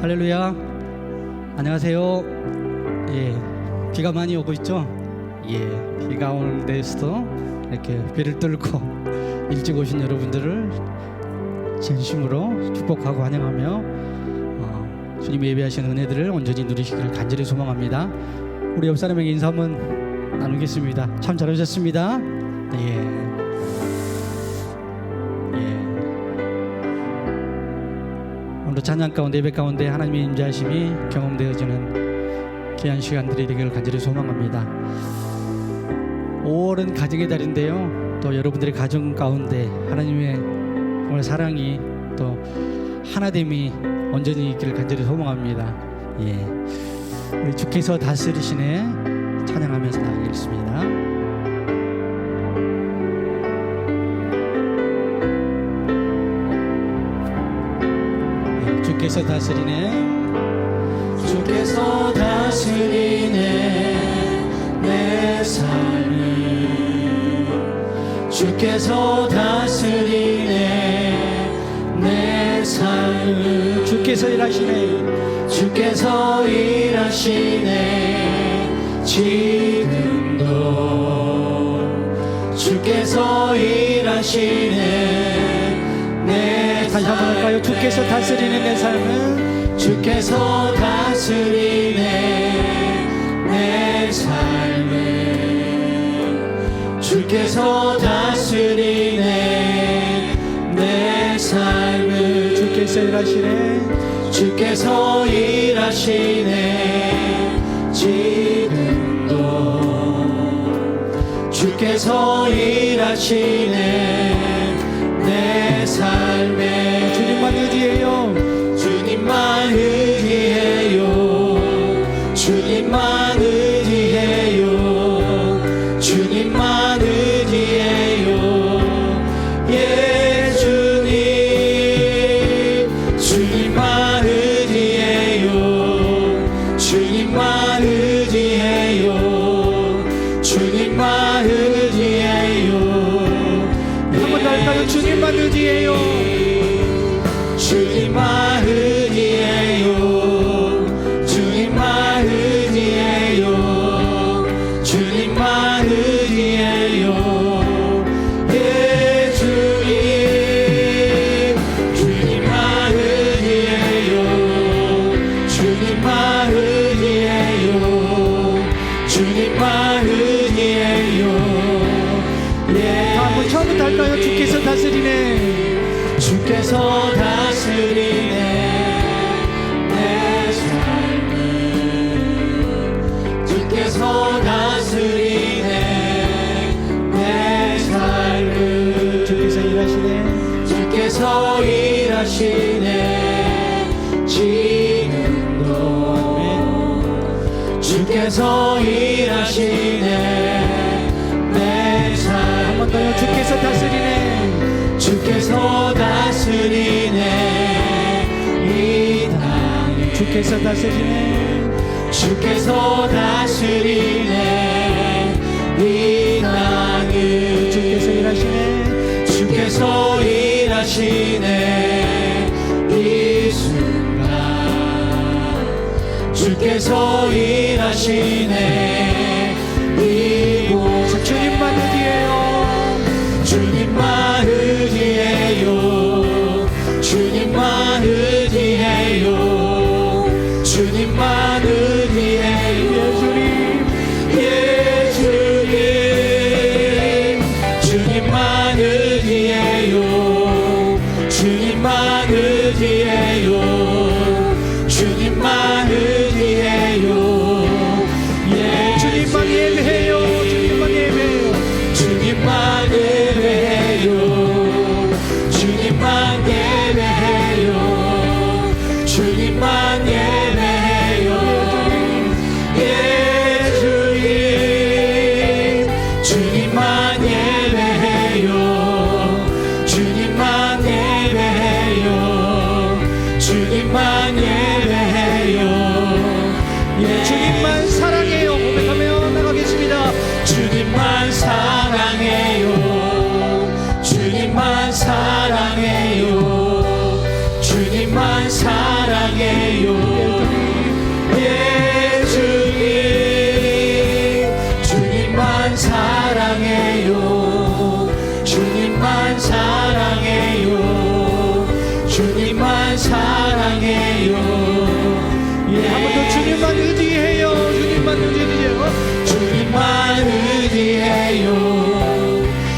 할렐루야. 안녕하세요. 예, 비가 많이 오고 있죠? 예, 비가 오는 데서도 이렇게 비를 뚫고 일찍 오신 여러분들을 진심으로 축복하고 환영하며 주님이 예배하시는 은혜들을 온전히 누리시기를 간절히 소망합니다. 우리 옆 사람에게 인사 한번 나누겠습니다. 참 잘하셨습니다. 예. 오늘 찬양 가운데 예배 가운데 하나님의 임재하심이 경험되어지는 귀한 시간들이 되기를 간절히 소망합니다. 5월은 가정의 달인데요, 또 여러분들의 가정 가운데 하나님의 정말 사랑이 또 하나됨이 온전히 있기를 간절히 소망합니다. 예, 우리 주께서 다스리시네 찬양하면서 나가겠습니다. 주께서 다스리네, 주께서 다스리네 내 삶을, 주께서 다스리네 내 삶을, 주께서 일하시네, 주께서 일하시네 지금도, 주께서 일하시네 내 다시 한번 할까요? 주께서 다스리는 내 삶은, 주께서 다스리네 내 삶을, 주께서 다스리네 내 삶을, 주께서 일하시네, 주께서 일하시네 지금도, 주께서 일하시네 내 삶에, 주님만 의지해요, 주님만 의지해요, 주님만 의지해요, 주님만 의지해요, 예 주님, 주님만 의지해요, 주님만 의지해요, 주님만 의지해요. 한번 더 할까요? 주님만 의지해요, 주님만 의지해요, 주님만 의지해요, 주님만 의지해요, 예 주님, 주님만 의지해요, 주님만 의지해요, 주님만 의지해요. 예, 한번 처음부터 할까요? 주께서 다스리네, 주께서 다스리네 내 삶을, 주께서 다스리네 내 삶을, 주께서 일하시네, 주께서 일하시네 지금도, 주께서 일하시네 내 삶을. 한 번 더요. 주께서 다스리네, 주께서 다스리네 이 땅을, 주께서 다스리네, 주께서 다스리네 이 땅을, 주께서 일하시네, 주께서 일하시네 이 순간, 주께서 일하시네 이곳, 주님만 의지해요, 주님만 의지해요, 주님만 의지해요, 주님만 의지해요, 예 주님, 주님만 의지해요, 주님만 의지해요, 주님만 의지해요, 예 주님만 예배해요, 주님만 예배해요, 주님만 예배해요, 주님만 예배해요, 주님만 예배해요, 예 주님, 주님만 예배해요, 주님만 예배해요, 주님 주님만 사랑해요. 주님만 사랑해요. 예. 한 번 더 주님만 의지해요. 주님만 의지해요. 주님만 의지해요.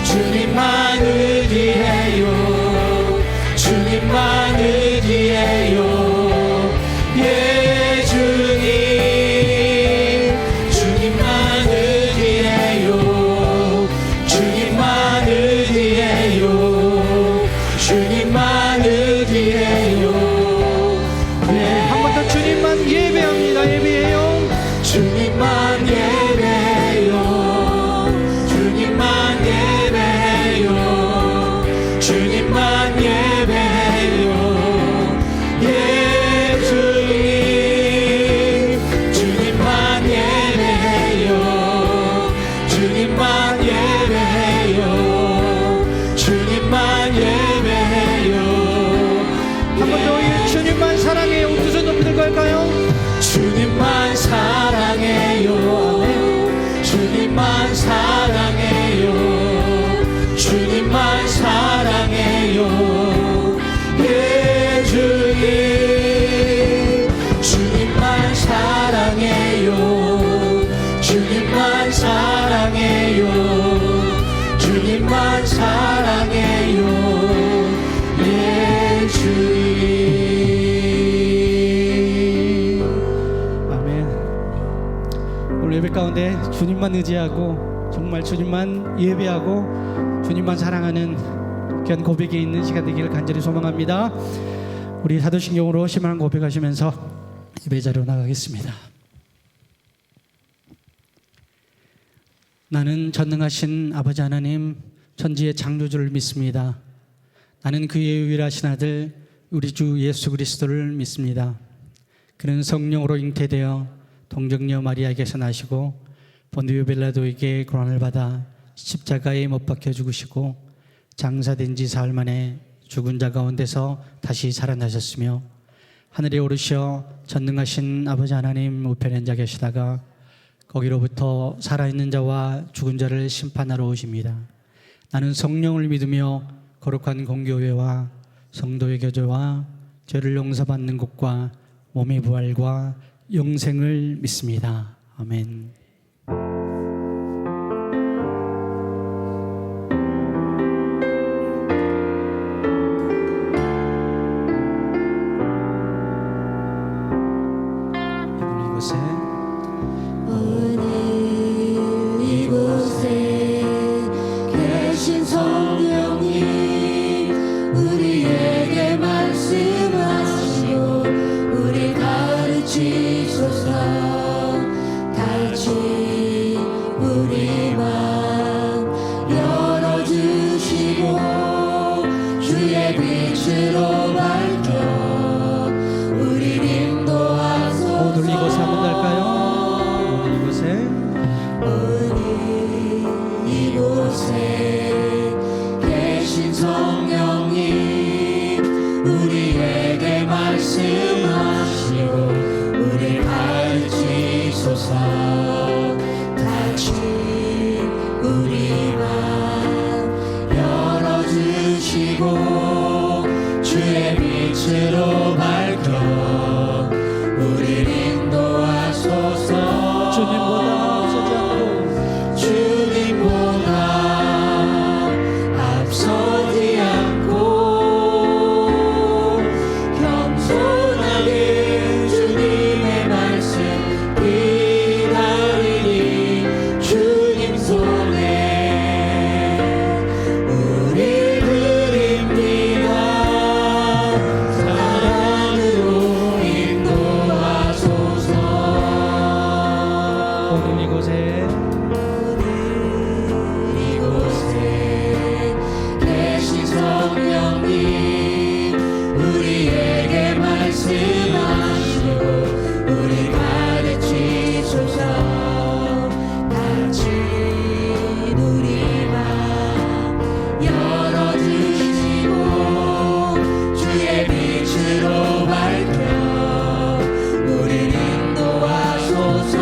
주님만 의지해요. 주님만 의지해요. 예, 주님. 주님만 의지해요. 주님만 의지해요. 주님만 의지해요. 예, 한 번 더 주님만 예배합니다. 예배해요. 주님만 예배해요. 주님만 예배해요. 주님만 예배해요. 예, 주님. 주님만 예배해요. 주님만 예배해요. 주님만 예배해요. 한 번 더 주님만 사랑해요. 두손 높이 들고 할까요? 주님만 사랑해요. 주님만 사랑해요. 주님만 사랑해요. 예, 주님. 주님만 사랑해요. 주님만 사랑해요. 주님만 사랑해요. 예, 주님. 오늘 예배 가운데 주님만 의지하고 정말 주님만 예배하고 주님만 사랑하는 귀한 고백이 있는 시간 되기를 간절히 소망합니다. 우리 사도신경으로 심한 고백하시면서 예배 자리로 나가겠습니다. 나는 전능하신 아버지 하나님 천지의 창조주를 믿습니다. 나는 그의 유일하신 아들 우리 주 예수 그리스도를 믿습니다. 그는 성령으로 잉태되어 동정녀 마리아에게서 나시고 본디오 빌라도에게 고난을 받아 십자가에 못 박혀 죽으시고 장사된 지 사흘 만에 죽은 자 가운데서 다시 살아나셨으며 하늘에 오르셔 전능하신 아버지 하나님 우편에 앉아 계시다가 거기로부터 살아있는 자와 죽은 자를 심판하러 오십니다. 나는 성령을 믿으며 거룩한 공교회와 성도의 교제와 죄를 용서받는 것과 몸의 부활과 영생을 믿습니다. 아멘. 오늘 이곳에 계신 성령님 우리에게 말씀하시고 우리 가르치소서. 같이 우리 맘 열어주시고 주의 빛으로 밝혀 우리를 인도하소서. 오늘 이곳에 한번 갈까요? 이곳에 계신 성령님 우리에게 말씀하시고 우리 가르치소서. 같이 우리 맘 열어주시고 주의 빛으로 밝혀 우리를 인도하소서. 주님보다 앞서지 않고 주님보다 앞서지 않고 겸손하게 주님의 말씀 기다리니 주님 손에 우리 드립니다. 사랑으로 인도하소서. 오늘 이곳에 계신 성령님 우리에게 말씀하시고 우리 가르치소서. 같이 우리 맘 열어주시고 주의 빛으로 밝혀 우리를 인도하소서.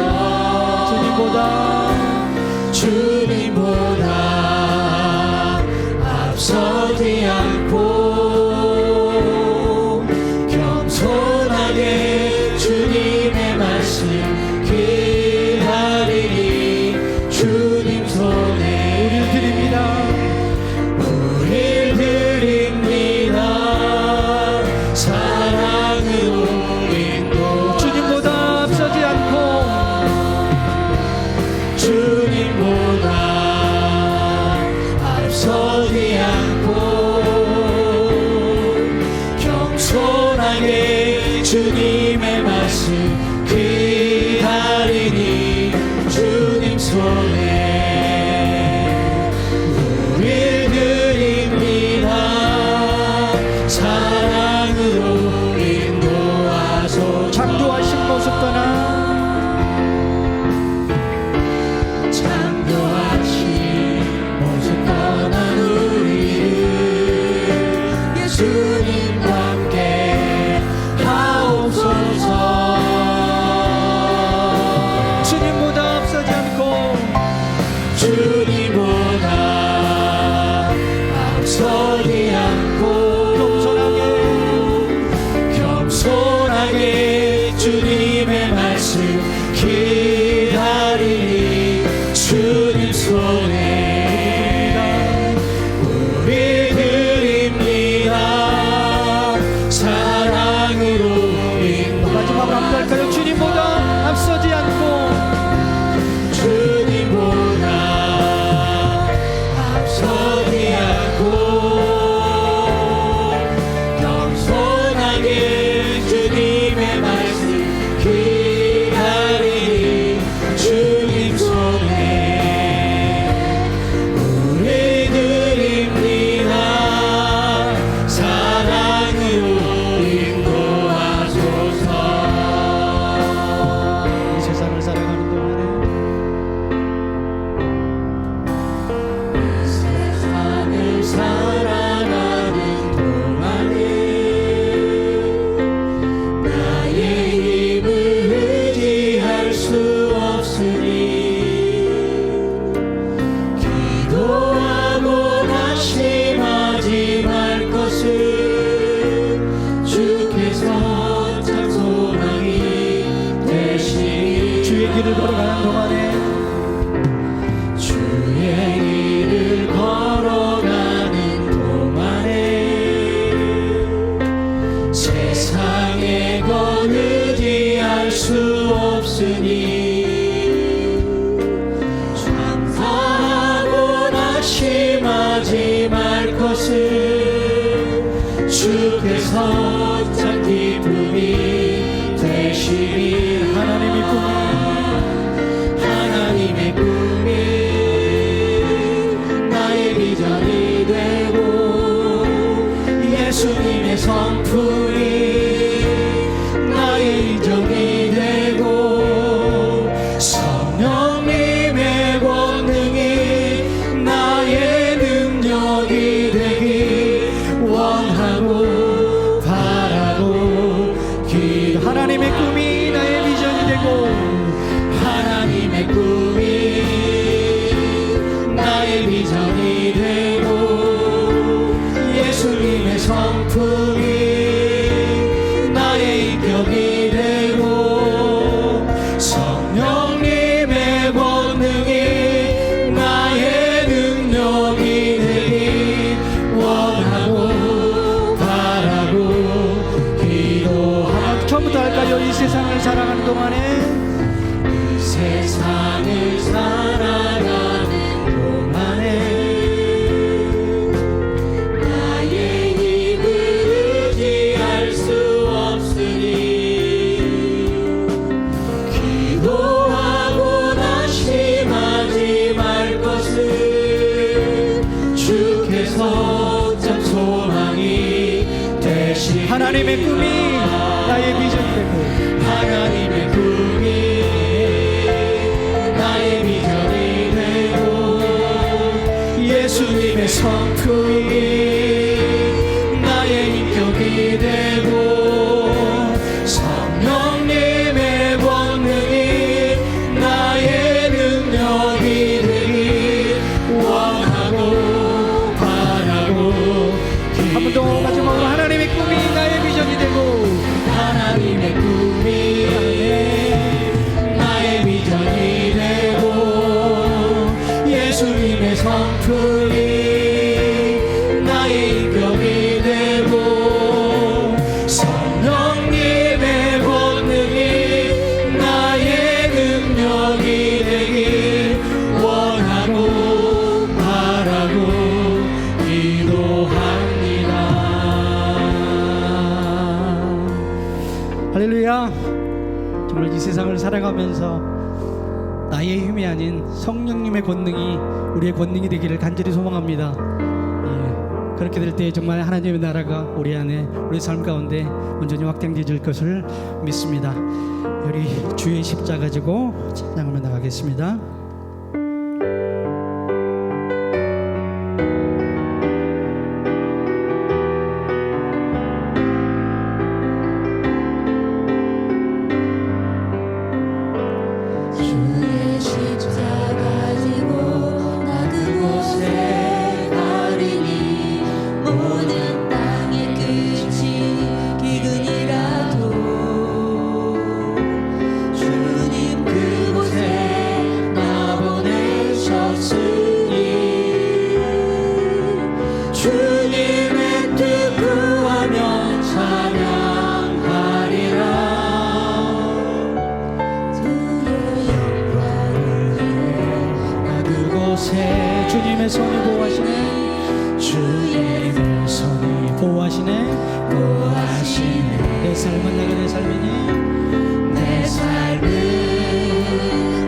주님보다 앞서 주님의 말씀 기다리니 주님 손에 우리 드립니다. 사랑으로 인도하소서. 창조하신 모습 떠나 주님과 함께 하옵소서. 주님보다 앞서지 않고 주님보다 앞서지 않고 겸손하게 주님의 말씀 기다리니 주님 손에 마지막으로 주님보다 앞서지 않고 주님보다 앞서지 않고 겸손하게 주님의 말씀 기다리니 주님 손에 우리 드립니다. 사랑으로 세상을 살아가는 동안에 나의 힘을 의지할 수 없으니 기도하고 낙심하지 말 것을 주께서 참 소망이 되시니 주의 길을 걸어가는 동안에 주의 길을 걸어가는 동안에 세상의 것 의지할 수 없으니 감사하고 낙심하지 말 것을 주께서 참 기쁨이 되시니 하나님의 꿈이 나의 비전이 되고 예수님의 성품이 나의 인정이 되고 성령님의 권능이 나의 능력이 되기 원하고 바라고 기도. 하나님의 꿈이 나의 비전이 되고 하나님의 꿈이 나의 비전이 되고 예수님의 성품이 나의 인격이 되고 성령님의 권능이 나의 능력이 되기 원하고 바라고 기도하고. 처음부터 할까요? 이 세상을 살아가는 동안에 세상을 살아가는 동안에 나의 힘을 의지할 수 없으니 기도하고 낙심하지 말 것을 주께서 참 소망이 되시. 하나님의 꿈이 나의 비전이 되고 하나님의 꿈이 나의 비전이 되고 예수님의 성품이 나의 인격이 되고 성령님의 권능이 나의 능력이 되기 원하고 바라고. 한 번 더 마지막으로 하나님의 꿈이 나의 비전이 되고 하나님의 꿈이 나의 비전이 되고 예수님의 성품이 할렐루야. 정말 이 세상을 살아가면서 나의 힘이 아닌 성령님의 권능이 우리의 권능이 되기를 간절히 소망합니다. 예, 그렇게 될 때 정말 하나님의 나라가 우리 안에 우리 삶 가운데 온전히 확장되어질 것을 믿습니다. 우리 주의 십자가 가지고 찬양하며 나가겠습니다. 주의 십자가 지고 나 그곳에 가리니 모든 땅의 끝이 기근이라도 주님 그곳에 나 보내셨으니 주님의 뜻 구하며 찬양하리라. 그곳에 주님의 손이 보호하시네. 주님의 손이 보호하시네. 보호하시네. 내 삶은 내가 내 삶이니 내 삶은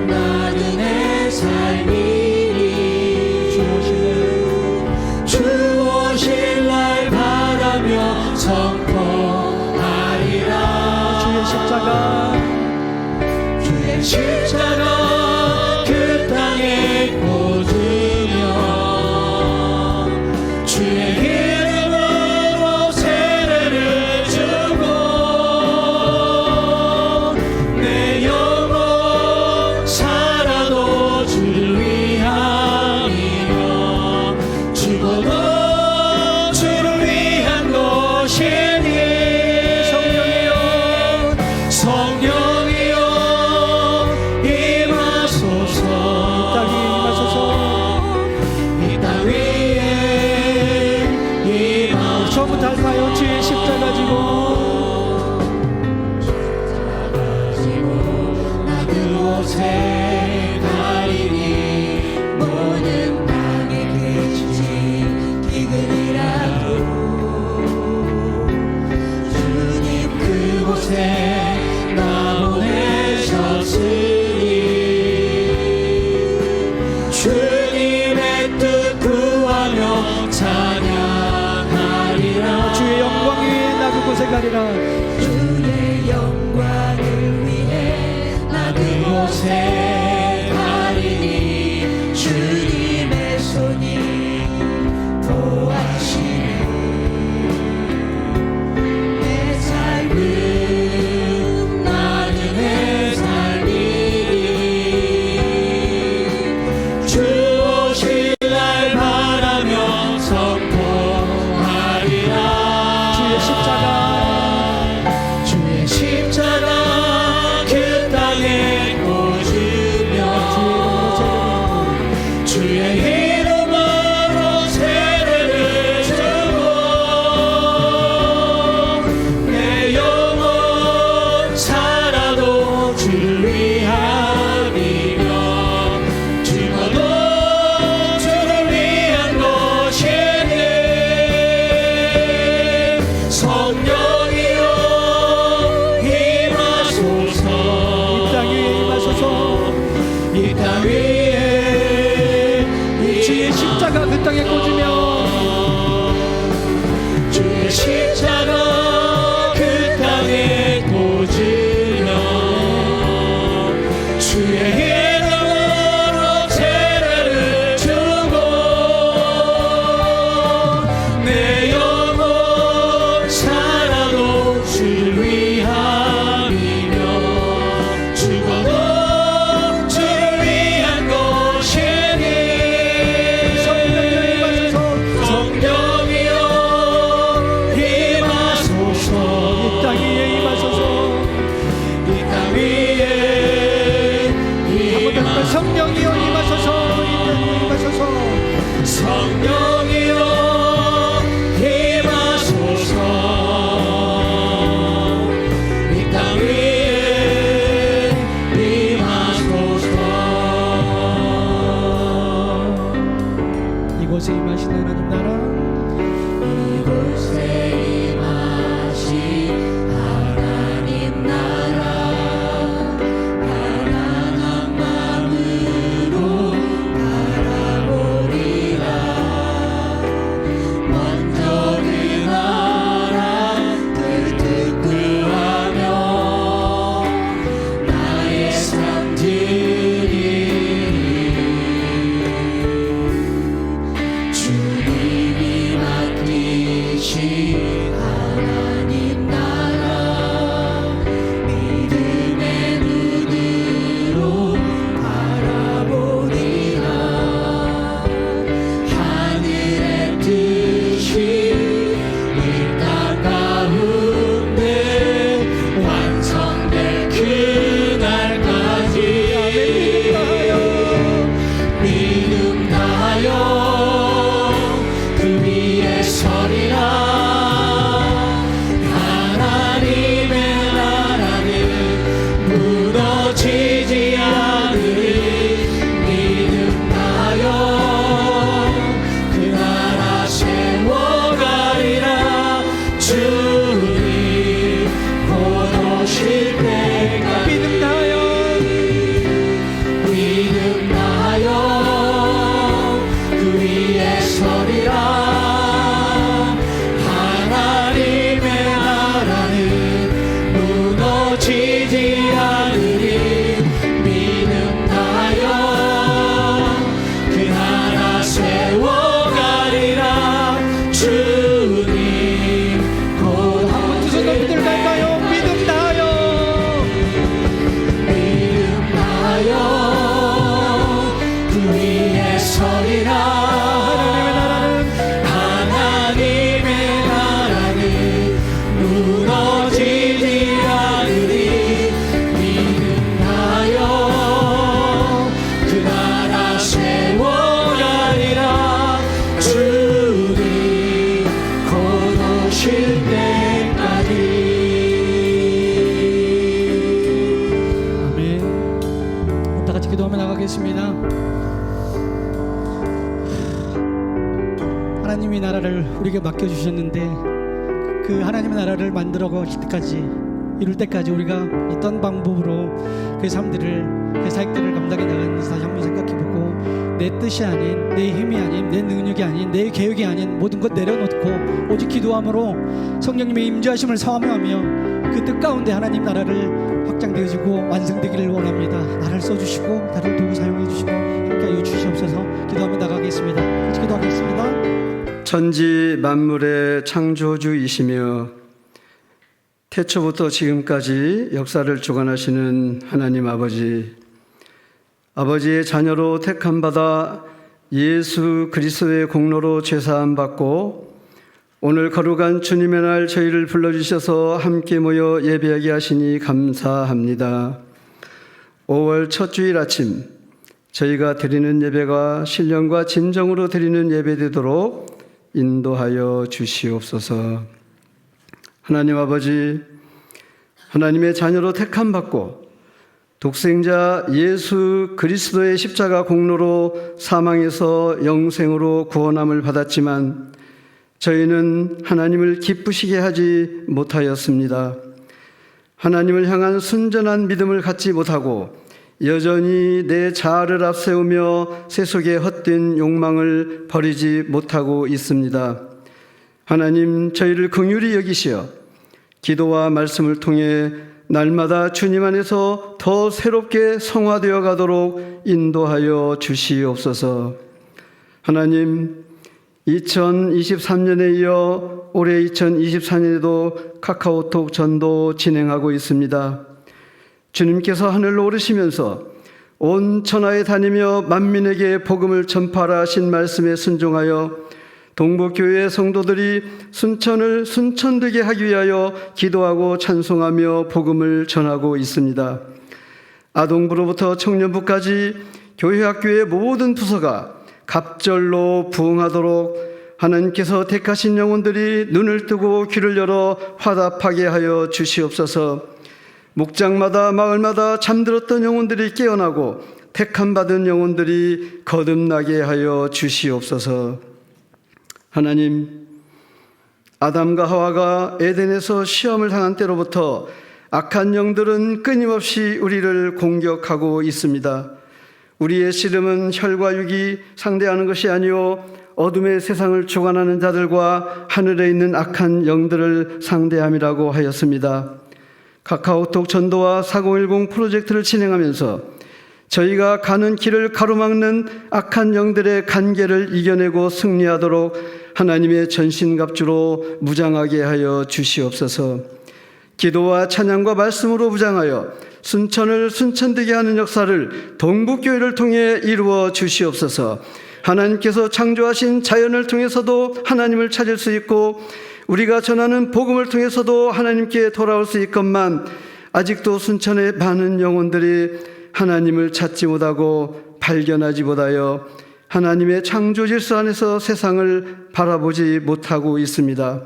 나는 내 삶이니 주 오시네. 주 오실 날 바라며 선포하리라. 주의 십자가 주의 십자가 그 땅에 꽂으며 주의 이름으로 세례를 주고 내 영혼 살아도 주를 위함이며 죽어도 주를 위한 것이니 성령이여 성령이여 임하소서. 이 땅 위에 임하소서. 처음부터 할까요? 주의 십자가 지고 나 그곳에 가리니 모든 땅의 끝이 기근이라도 주님 그곳에 나 보내셨으니 주님의 뜻 구하며 찬양하리라. 주의 영광 위에 나 그곳에 가리라. 주의 영광을 위해 나 그곳에 가리니 주님의 손이 보호하시네. 내 삶은 나는 내 삶이니 주 오실 날 바라며 선포하리라. 주의 십자가 주의 십자가 그 땅에 꽂으며 우리에게 맡겨주셨는데 그 하나님의 나라를 만들어 가실 때까지, 이룰 때까지 우리가 어떤 방법으로 그 삶들을, 그 사역들을 감당해 나가는지 다시 한번 생각해보고, 내 뜻이 아닌, 내 힘이 아닌, 내 능력이 아닌, 내 계획이 아닌 모든 것 내려놓고 오직 기도함으로 성령님의 임재하심을 사모하며 그 뜻 가운데 하나님 나라를 확장되어지고 완성되기를 원합니다. 나를 써주시고 나를 도구 사용해 주시고 함께하여 주시옵소서. 기도하며 나가겠습니다. 같이 기도하겠습니다. 천지 만물의 창조주이시며 태초부터 지금까지 역사를 주관하시는 하나님 아버지, 아버지의 자녀로 택함받아 예수 그리스도의 공로로 죄사함 받고 오늘 거룩한 주님의 날 저희를 불러주셔서 함께 모여 예배하게 하시니 감사합니다. 5월 첫 주일 아침 저희가 드리는 예배가 신령과 진정으로 드리는 예배 되도록 인도하여 주시옵소서. 하나님 아버지, 하나님의 자녀로 택함받고 독생자 예수 그리스도의 십자가 공로로 사망에서 영생으로 구원함을 받았지만 저희는 하나님을 기쁘시게 하지 못하였습니다. 하나님을 향한 순전한 믿음을 갖지 못하고 여전히 내 자아를 앞세우며 세속의 헛된 욕망을 버리지 못하고 있습니다. 하나님, 저희를 긍휼히 여기시어 기도와 말씀을 통해 날마다 주님 안에서 더 새롭게 성화되어 가도록 인도하여 주시옵소서. 하나님, 2023년에 이어 올해 2024년에도 카카오톡 전도 진행하고 있습니다. 주님께서 하늘로 오르시면서 온 천하에 다니며 만민에게 복음을 전파하라 하신 말씀에 순종하여 동북교회 성도들이 순천을 순천되게 하기 위하여 기도하고 찬송하며 복음을 전하고 있습니다. 아동부로부터 청년부까지 교회 학교의 모든 부서가 갑절로 부흥하도록 하나님께서 택하신 영혼들이 눈을 뜨고 귀를 열어 화답하게 하여 주시옵소서. 목장마다 마을마다 잠들었던 영혼들이 깨어나고 택함받은 영혼들이 거듭나게 하여 주시옵소서. 하나님, 아담과 하와가 에덴에서 시험을 당한 때로부터 악한 영들은 끊임없이 우리를 공격하고 있습니다. 우리의 씨름은 혈과 육이 상대하는 것이 아니요 어둠의 세상을 주관하는 자들과 하늘에 있는 악한 영들을 상대함이라고 하였습니다. 카카오톡 전도와 4010 프로젝트를 진행하면서 저희가 가는 길을 가로막는 악한 영들의 간계를 이겨내고 승리하도록 하나님의 전신갑주로 무장하게 하여 주시옵소서. 기도와 찬양과 말씀으로 무장하여 순천을 순천되게 하는 역사를 동북교회를 통해 이루어 주시옵소서. 하나님께서 창조하신 자연을 통해서도 하나님을 찾을 수 있고 우리가 전하는 복음을 통해서도 하나님께 돌아올 수 있건만 아직도 순천의 많은 영혼들이 하나님을 찾지 못하고 발견하지 못하여 하나님의 창조 질서 안에서 세상을 바라보지 못하고 있습니다.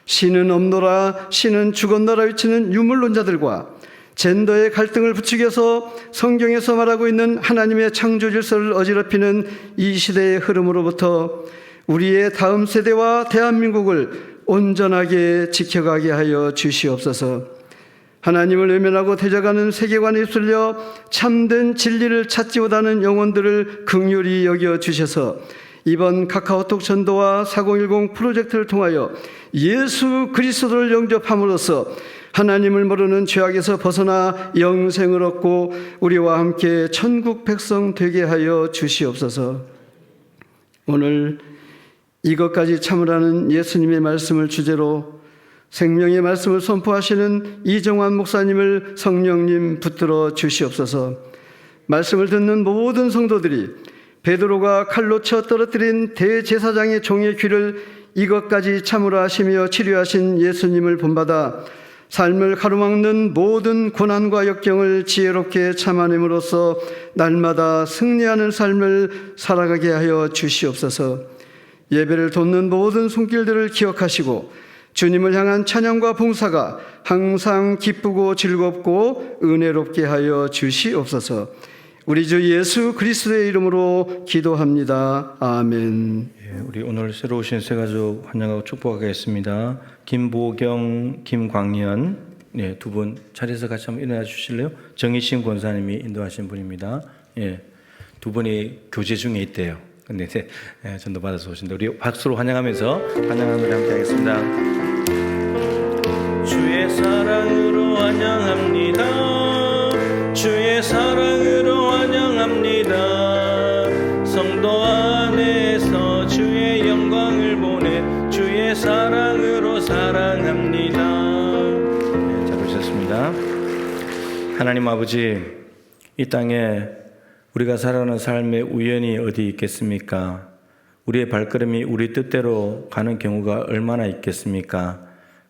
신은 없노라, 신은 죽었노라 외치는 유물론자들과 젠더의 갈등을 부추겨서 성경에서 말하고 있는 하나님의 창조 질서를 어지럽히는 이 시대의 흐름으로부터 우리의 다음 세대와 대한민국을 온전하게 지켜가게 하여 주시옵소서. 하나님을 외면하고 대적하는 세계관에 휩쓸려 참된 진리를 찾지 못하는 영혼들을 긍휼히 여겨 주셔서 이번 카카오톡 전도와 4010 프로젝트를 통하여 예수 그리스도를 영접함으로써 하나님을 모르는 죄악에서 벗어나 영생을 얻고 우리와 함께 천국 백성 되게 하여 주시옵소서. 오늘 이것까지 참으라는 예수님의 말씀을 주제로 생명의 말씀을 선포하시는 이정환 목사님을 성령님 붙들어 주시옵소서. 말씀을 듣는 모든 성도들이 베드로가 칼로 쳐 떨어뜨린 대제사장의 종의 귀를 이것까지 참으라 하시며 치료하신 예수님을 본받아 삶을 가로막는 모든 고난과 역경을 지혜롭게 참아냄으로써 날마다 승리하는 삶을 살아가게 하여 주시옵소서. 예배를 돕는 모든 손길들을 기억하시고 주님을 향한 찬양과 봉사가 항상 기쁘고 즐겁고 은혜롭게 하여 주시옵소서. 우리 주 예수 그리스도의 이름으로 기도합니다. 아멘. 예, 우리 오늘 새로 오신 새 가족 환영하고 축복하겠습니다. 김보경, 김광현 네, 두 분 자리에서 같이 한번 일어나 주실래요? 정희신 권사님이 인도하신 분입니다. 예, 두 분이 교제 중에 있대요. 근데 예, 전도 받아서 오신데 우리 박수로 환영하면서 환영하는 노래 함께 하겠습니다. 주의 사랑으로 환영합니다. 주의 사랑으로 환영합니다. 성도 안에서 주의 영광을 보내 주의 사랑으로 사랑합니다. 네, 잘 오셨습니다. 하나님 아버지, 이 땅에 우리가 살아가는 삶의 우연이 어디 있겠습니까? 우리의 발걸음이 우리 뜻대로 가는 경우가 얼마나 있겠습니까?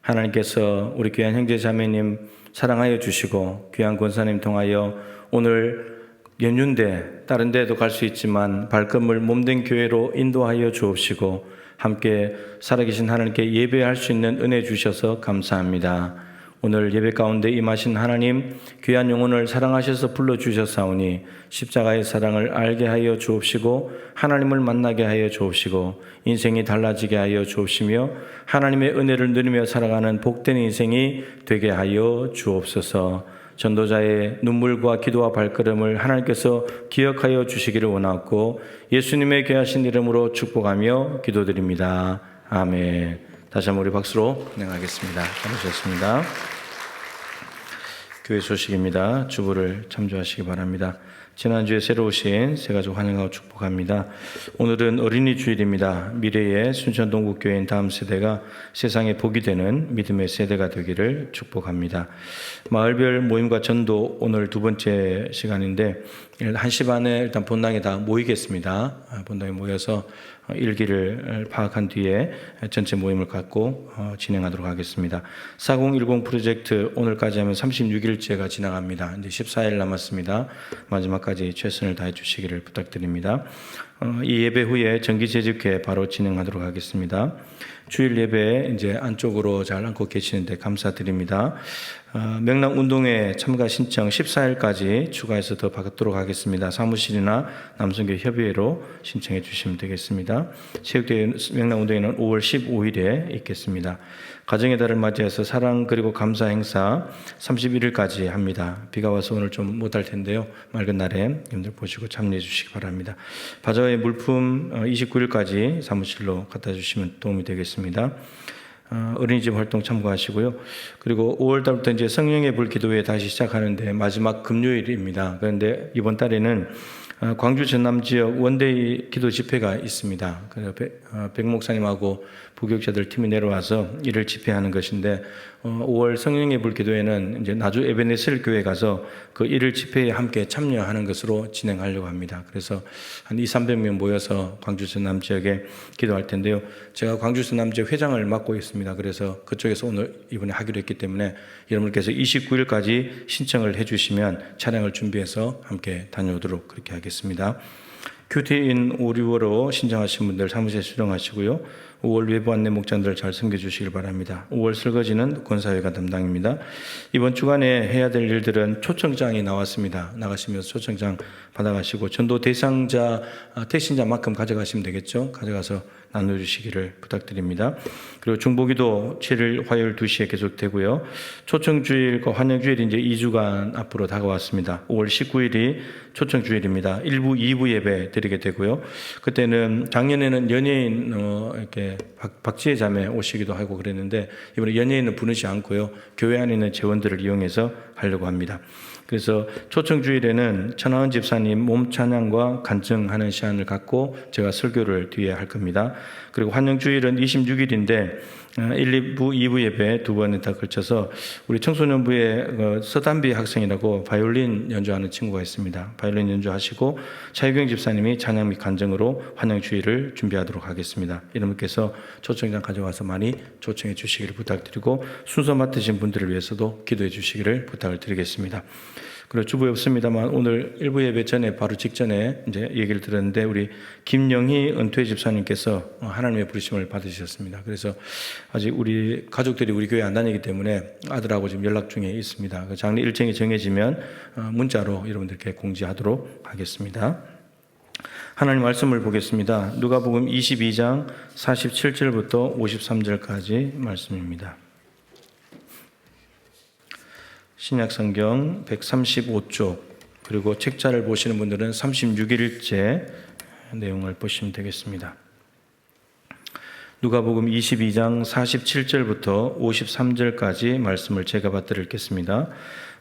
하나님께서 우리 귀한 형제 자매님 사랑하여 주시고 귀한 권사님 통하여 오늘 연륜대 다른 데도 갈 수 있지만 발걸음을 몸된 교회로 인도하여 주옵시고 함께 살아계신 하나님께 예배할 수 있는 은혜 주셔서 감사합니다. 오늘 예배 가운데 임하신 하나님, 귀한 영혼을 사랑하셔서 불러주셨사오니 십자가의 사랑을 알게 하여 주옵시고 하나님을 만나게 하여 주옵시고 인생이 달라지게 하여 주옵시며 하나님의 은혜를 누리며 살아가는 복된 인생이 되게 하여 주옵소서. 전도자의 눈물과 기도와 발걸음을 하나님께서 기억하여 주시기를 원하고 예수님의 귀하신 이름으로 축복하며 기도드립니다. 아멘. 다시 한번 우리 박수로 진행하겠습니다. 잘하셨습니다. 교회 소식입니다. 주보를 참조하시기 바랍니다. 지난주에 새로 오신 새가족 환영하고 축복합니다. 오늘은 어린이 주일입니다. 미래의 순천동국교회인 다음 세대가 세상에 복이 되는 믿음의 세대가 되기를 축복합니다. 마을별 모임과 전도 오늘 두 번째 시간인데 1시 반에 일단 본당에 다 모이겠습니다. 본당에 모여서 일기를 파악한 뒤에 전체 모임을 갖고 진행하도록 하겠습니다. 4010 프로젝트 오늘까지 하면 36일째가 지나갑니다. 이제 14일 남았습니다. 마지막까지 최선을 다해 주시기를 부탁드립니다. 이 예배 후에 정기 재집회 바로 진행하도록 하겠습니다. 주일 예배 이제 안쪽으로 잘 앉고 계시는데 감사드립니다. 명랑운동회 참가 신청 14일까지 추가해서 더 받도록 하겠습니다. 사무실이나 남성교 협의회로 신청해 주시면 되겠습니다. 체육대회 명랑운동회는 5월 15일에 있겠습니다. 가정의 달을 맞이해서 사랑 그리고 감사 행사 31일까지 합니다. 비가 와서 오늘 좀 못할 텐데요. 맑은 날에 여러분들 보시고 참여해 주시기 바랍니다. 바자회 물품 29일까지 사무실로 갖다 주시면 도움이 되겠습니다. 어린이집 활동 참고하시고요. 그리고 5월 달부터 이제 성령의 불 기도회 다시 시작하는데 마지막 금요일입니다. 그런데 이번 달에는 광주 전남 지역 원데이 기도 집회가 있습니다. 그래서 백 목사님하고 부교육자들 팀이 내려와서 이를 집회하는 것인데 5월 성령의 불 기도회는 이제 나주 에베네셀 교회 가서 그 일을 집회에 함께 참여하는 것으로 진행하려고 합니다. 그래서 한 200~300명 모여서 광주 전남 지역에 기도할 텐데요. 제가 광주 전남 지역 회장을 맡고 있습니다. 그래서 그쪽에서 오늘 이번에 하기로 했기 때문에 여러분께서 29일까지 신청을 해주시면 차량을 준비해서 함께 다녀오도록 그렇게 하겠습니다. 큐티인 5, 6월로 신청하신 분들 사무실에 수령하시고요. 5월 외부 안내 목장들 잘 섬겨주시길 바랍니다. 5월 설거지는 권사회가 담당입니다. 이번 주간에 해야 될 일들은 초청장이 나왔습니다. 나가시면서 초청장 받아가시고 전도 대상자, 택신자만큼 가져가시면 되겠죠. 가져가서 나눠주시기를 부탁드립니다. 그리고 중보기도 7일 화요일 2시에 계속되고요. 초청주일과 환영주일이 이제 2주간 앞으로 다가왔습니다. 5월 19일이 초청주일입니다. 1부, 2부 예배 드리게 되고요. 그때는 작년에는 연예인 이렇게 박지혜 자매 오시기도 하고 그랬는데 이번에 연예인은 부르지 않고요. 교회 안에 있는 재원들을 이용해서 하려고 합니다. 그래서 초청주일에는 천하은 집사님 몸 찬양과 간증하는 시간을 갖고 제가 설교를 뒤에 할 겁니다. 그리고 환영주일은 26일인데 1, 2부, 2부 예배 두 번에 다 걸쳐서 우리 청소년부에 서담비 학생이라고 바이올린 연주하는 친구가 있습니다. 바이올린 연주하시고 차유경 집사님이 찬양 및 간증으로 환영주일을 준비하도록 하겠습니다. 여러분께서 초청장 가져와서 많이 초청해 주시기를 부탁드리고 순서 맡으신 분들을 위해서도 기도해 주시기를 부탁을 드리겠습니다. 그리고 주부에 없습니다만 오늘 일부 예배 전에 바로 직전에 이제 얘기를 들었는데 우리 김영희 은퇴 집사님께서 하나님의 부르심을 받으셨습니다. 그래서 아직 우리 가족들이 우리 교회 안 다니기 때문에 아들하고 지금 연락 중에 있습니다. 그 장례 일정이 정해지면 문자로 여러분들께 공지하도록 하겠습니다. 하나님 말씀을 보겠습니다. 누가복음 22장 47절부터 53절까지 말씀입니다. 신약성경 135쪽 그리고 책자를 보시는 분들은 36일째 내용을 보시면 되겠습니다. 누가복음 22장 47절부터 53절까지 말씀을 제가 받들어 읽겠습니다.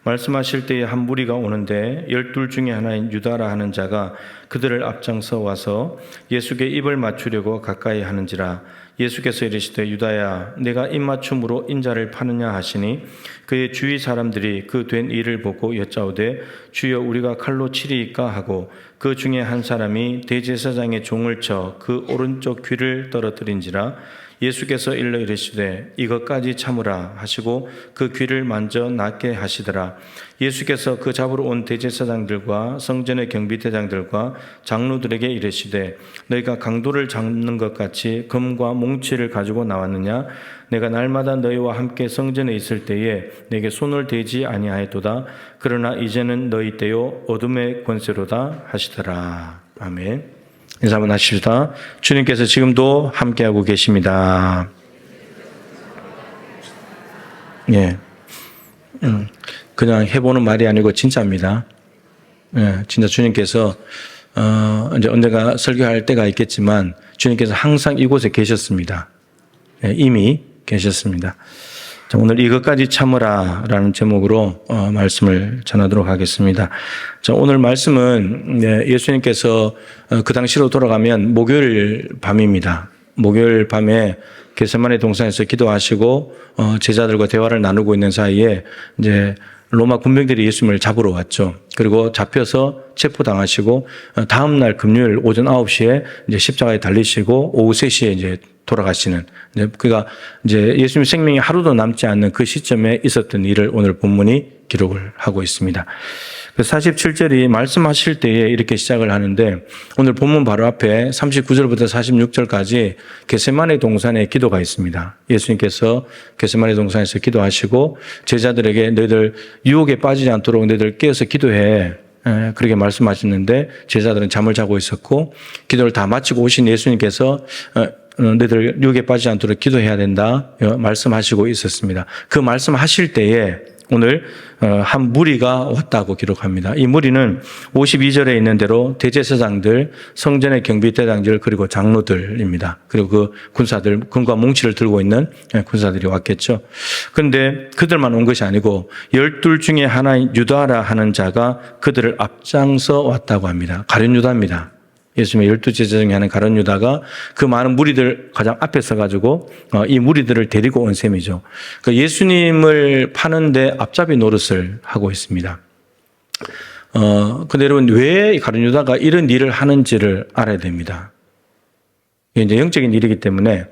말씀하실 때에 한 무리가 오는데 12 중에 하나인 유다라 하는 자가 그들을 앞장서 와서 예수께 입을 맞추려고 가까이 하는지라. 예수께서 이르시되 유다야 내가 입맞춤으로 인자를 파느냐 하시니 그의 주위 사람들이 그 된 일을 보고 여짜오되 주여 우리가 칼로 치리이까 하고 그 중에 한 사람이 대제사장의 종을 쳐 그 오른쪽 귀를 떨어뜨린지라. 예수께서 일러 이르시되 이것까지 참으라 하시고 그 귀를 만져 낫게 하시더라. 예수께서 그 잡으러 온 대제사장들과 성전의 경비대장들과 장로들에게 이르시되 너희가 강도를 잡는 것 같이 금과 몽치를 가지고 나왔느냐? 내가 날마다 너희와 함께 성전에 있을 때에 내게 손을 대지 아니하였도다. 그러나 이제는 너희 때요 어둠의 권세로다 하시더라. 아멘. 인사 한번 하십시다. 주님께서 지금도 함께하고 계십니다. 예. 그냥 해보는 말이 아니고 진짜입니다. 예, 진짜 주님께서, 이제 언젠가 설교할 때가 있겠지만, 주님께서 항상 이곳에 계셨습니다. 예, 이미 계셨습니다. 자, 오늘 이것까지 참으라 라는 제목으로 말씀을 전하도록 하겠습니다. 자, 오늘 말씀은 예수님께서 그 당시로 돌아가면 목요일 밤입니다. 목요일 밤에 겟세마네 동산에서 기도하시고 제자들과 대화를 나누고 있는 사이에 이제 로마 군병들이 예수님을 잡으러 왔죠. 그리고 잡혀서 체포당하시고 다음 날 금요일 오전 9시에 이제 십자가에 달리시고 오후 3시에 이제 돌아가시는, 그가 이제 예수님 생명이 하루도 남지 않는 그 시점에 있었던 일을 오늘 본문이 기록을 하고 있습니다. 47절이 말씀하실 때에 이렇게 시작을 하는데 오늘 본문 바로 앞에 39절부터 46절까지 겟세마네 동산의 기도가 있습니다. 예수님께서 겟세마네 동산에서 기도하시고 제자들에게 너희들 유혹에 빠지지 않도록 너희들 깨어서 기도해. 그렇게 말씀하셨는데 제자들은 잠을 자고 있었고 기도를 다 마치고 오신 예수님께서 너희들 유혹에 빠지지 않도록 기도해야 된다 말씀하시고 있었습니다. 그 말씀하실 때에 오늘 한 무리가 왔다고 기록합니다. 이 무리는 52절에 있는 대로 대제사장들, 성전의 경비대장들 그리고 장로들입니다. 그리고 그 군사들, 금과 몽치를 들고 있는 군사들이 왔겠죠. 그런데 그들만 온 것이 아니고 12 중에 하나인 유다라 하는 자가 그들을 앞장서 왔다고 합니다. 가룟 유다입니다. 예수님의 12제자 중에 하는 가룟 유다가 그 많은 무리들 가장 앞에 서가지고 이 무리들을 데리고 온 셈이죠. 그러니까 예수님을 파는데 앞잡이 노릇을 하고 있습니다. 근데 여러분 왜 가룟 유다가 이런 일을 하는지를 알아야 됩니다. 이게 이제 영적인 일이기 때문에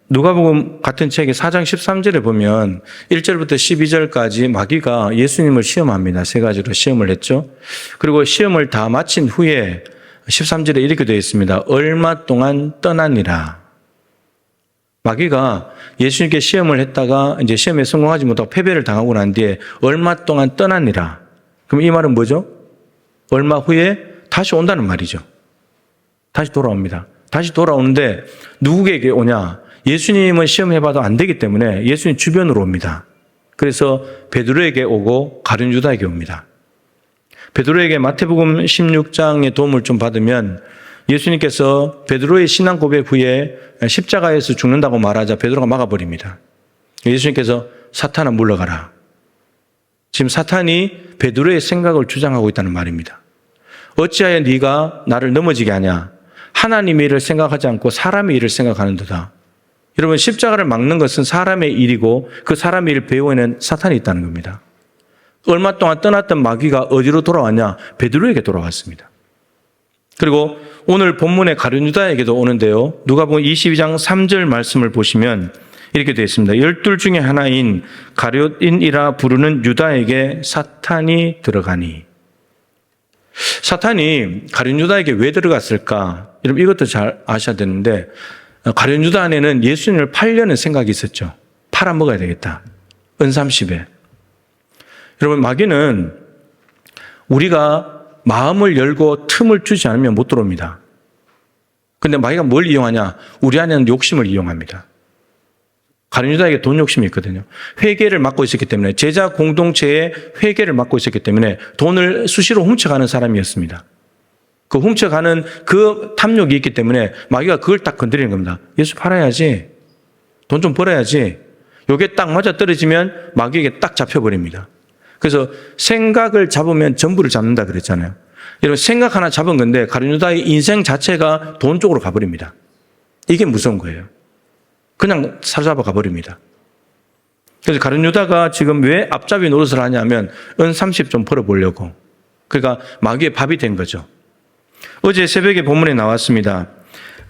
누가복음 같은 책의 4장 13절에 보면 1절부터 12절까지 마귀가 예수님을 시험합니다. 3가지로 시험을 했죠. 그리고 시험을 다 마친 후에 13절에 이렇게 되어 있습니다. 얼마 동안 떠나니라. 마귀가 예수님께 시험을 했다가 이제 시험에 성공하지 못하고 패배를 당하고 난 뒤에 얼마 동안 떠나니라. 그럼 이 말은 뭐죠? 얼마 후에 다시 온다는 말이죠. 다시 돌아옵니다. 다시 돌아오는데 누구에게 오냐? 예수님은 시험해봐도 안 되기 때문에 예수님 주변으로 옵니다. 그래서 베드로에게 오고 가룟 유다에게 옵니다. 베드로에게 마태복음 16장의 도움을 좀 받으면 예수님께서 베드로의 신앙 고백 후에 십자가에서 죽는다고 말하자 베드로가 막아버립니다. 예수님께서 사탄아 물러가라. 지금 사탄이 베드로의 생각을 주장하고 있다는 말입니다. 어찌하여 네가 나를 넘어지게 하냐? 하나님의 일을 생각하지 않고 사람의 일을 생각하는도다. 여러분 십자가를 막는 것은 사람의 일이고 그 사람의 일을 배우는 사탄이 있다는 겁니다. 얼마 동안 떠났던 마귀가 어디로 돌아왔냐? 베드로에게 돌아왔습니다. 그리고 오늘 본문의 가룟 유다에게도 오는데요. 누가복음 22장 3절 말씀을 보시면 이렇게 되어 있습니다. 12 중에 하나인 가룟인이라 부르는 유다에게 사탄이 들어가니. 사탄이 가룟 유다에게 왜 들어갔을까? 여러분 이것도 잘 아셔야 되는데 가룟 유다 안에는 예수님을 팔려는 생각이 있었죠. 팔아먹어야 되겠다. 은 30에. 여러분 마귀는 우리가 마음을 열고 틈을 주지 않으면 못 들어옵니다. 근데 마귀가 뭘 이용하냐? 우리 안에는 욕심을 이용합니다. 가룟 유다에게 돈 욕심이 있거든요. 회계를 맡고 있었기 때문에 제자 공동체의 회계를 맡고 있었기 때문에 돈을 수시로 훔쳐가는 사람이었습니다. 그 훔쳐가는 그 탐욕이 있기 때문에 마귀가 그걸 딱 건드리는 겁니다. 예수 팔아야지. 돈 좀 벌어야지. 요게 딱 맞아 떨어지면 마귀에게 딱 잡혀버립니다. 그래서 생각을 잡으면 전부를 잡는다 그랬잖아요. 여러분 생각 하나 잡은 건데 가룟 유다의 인생 자체가 돈 쪽으로 가버립니다. 이게 무서운 거예요. 그냥 사로잡아 가버립니다. 그래서 가룟 유다가 지금 왜 앞잡이 노릇을 하냐면 은 30 좀 벌어보려고. 그러니까 마귀의 밥이 된 거죠. 어제 새벽에 본문에 나왔습니다.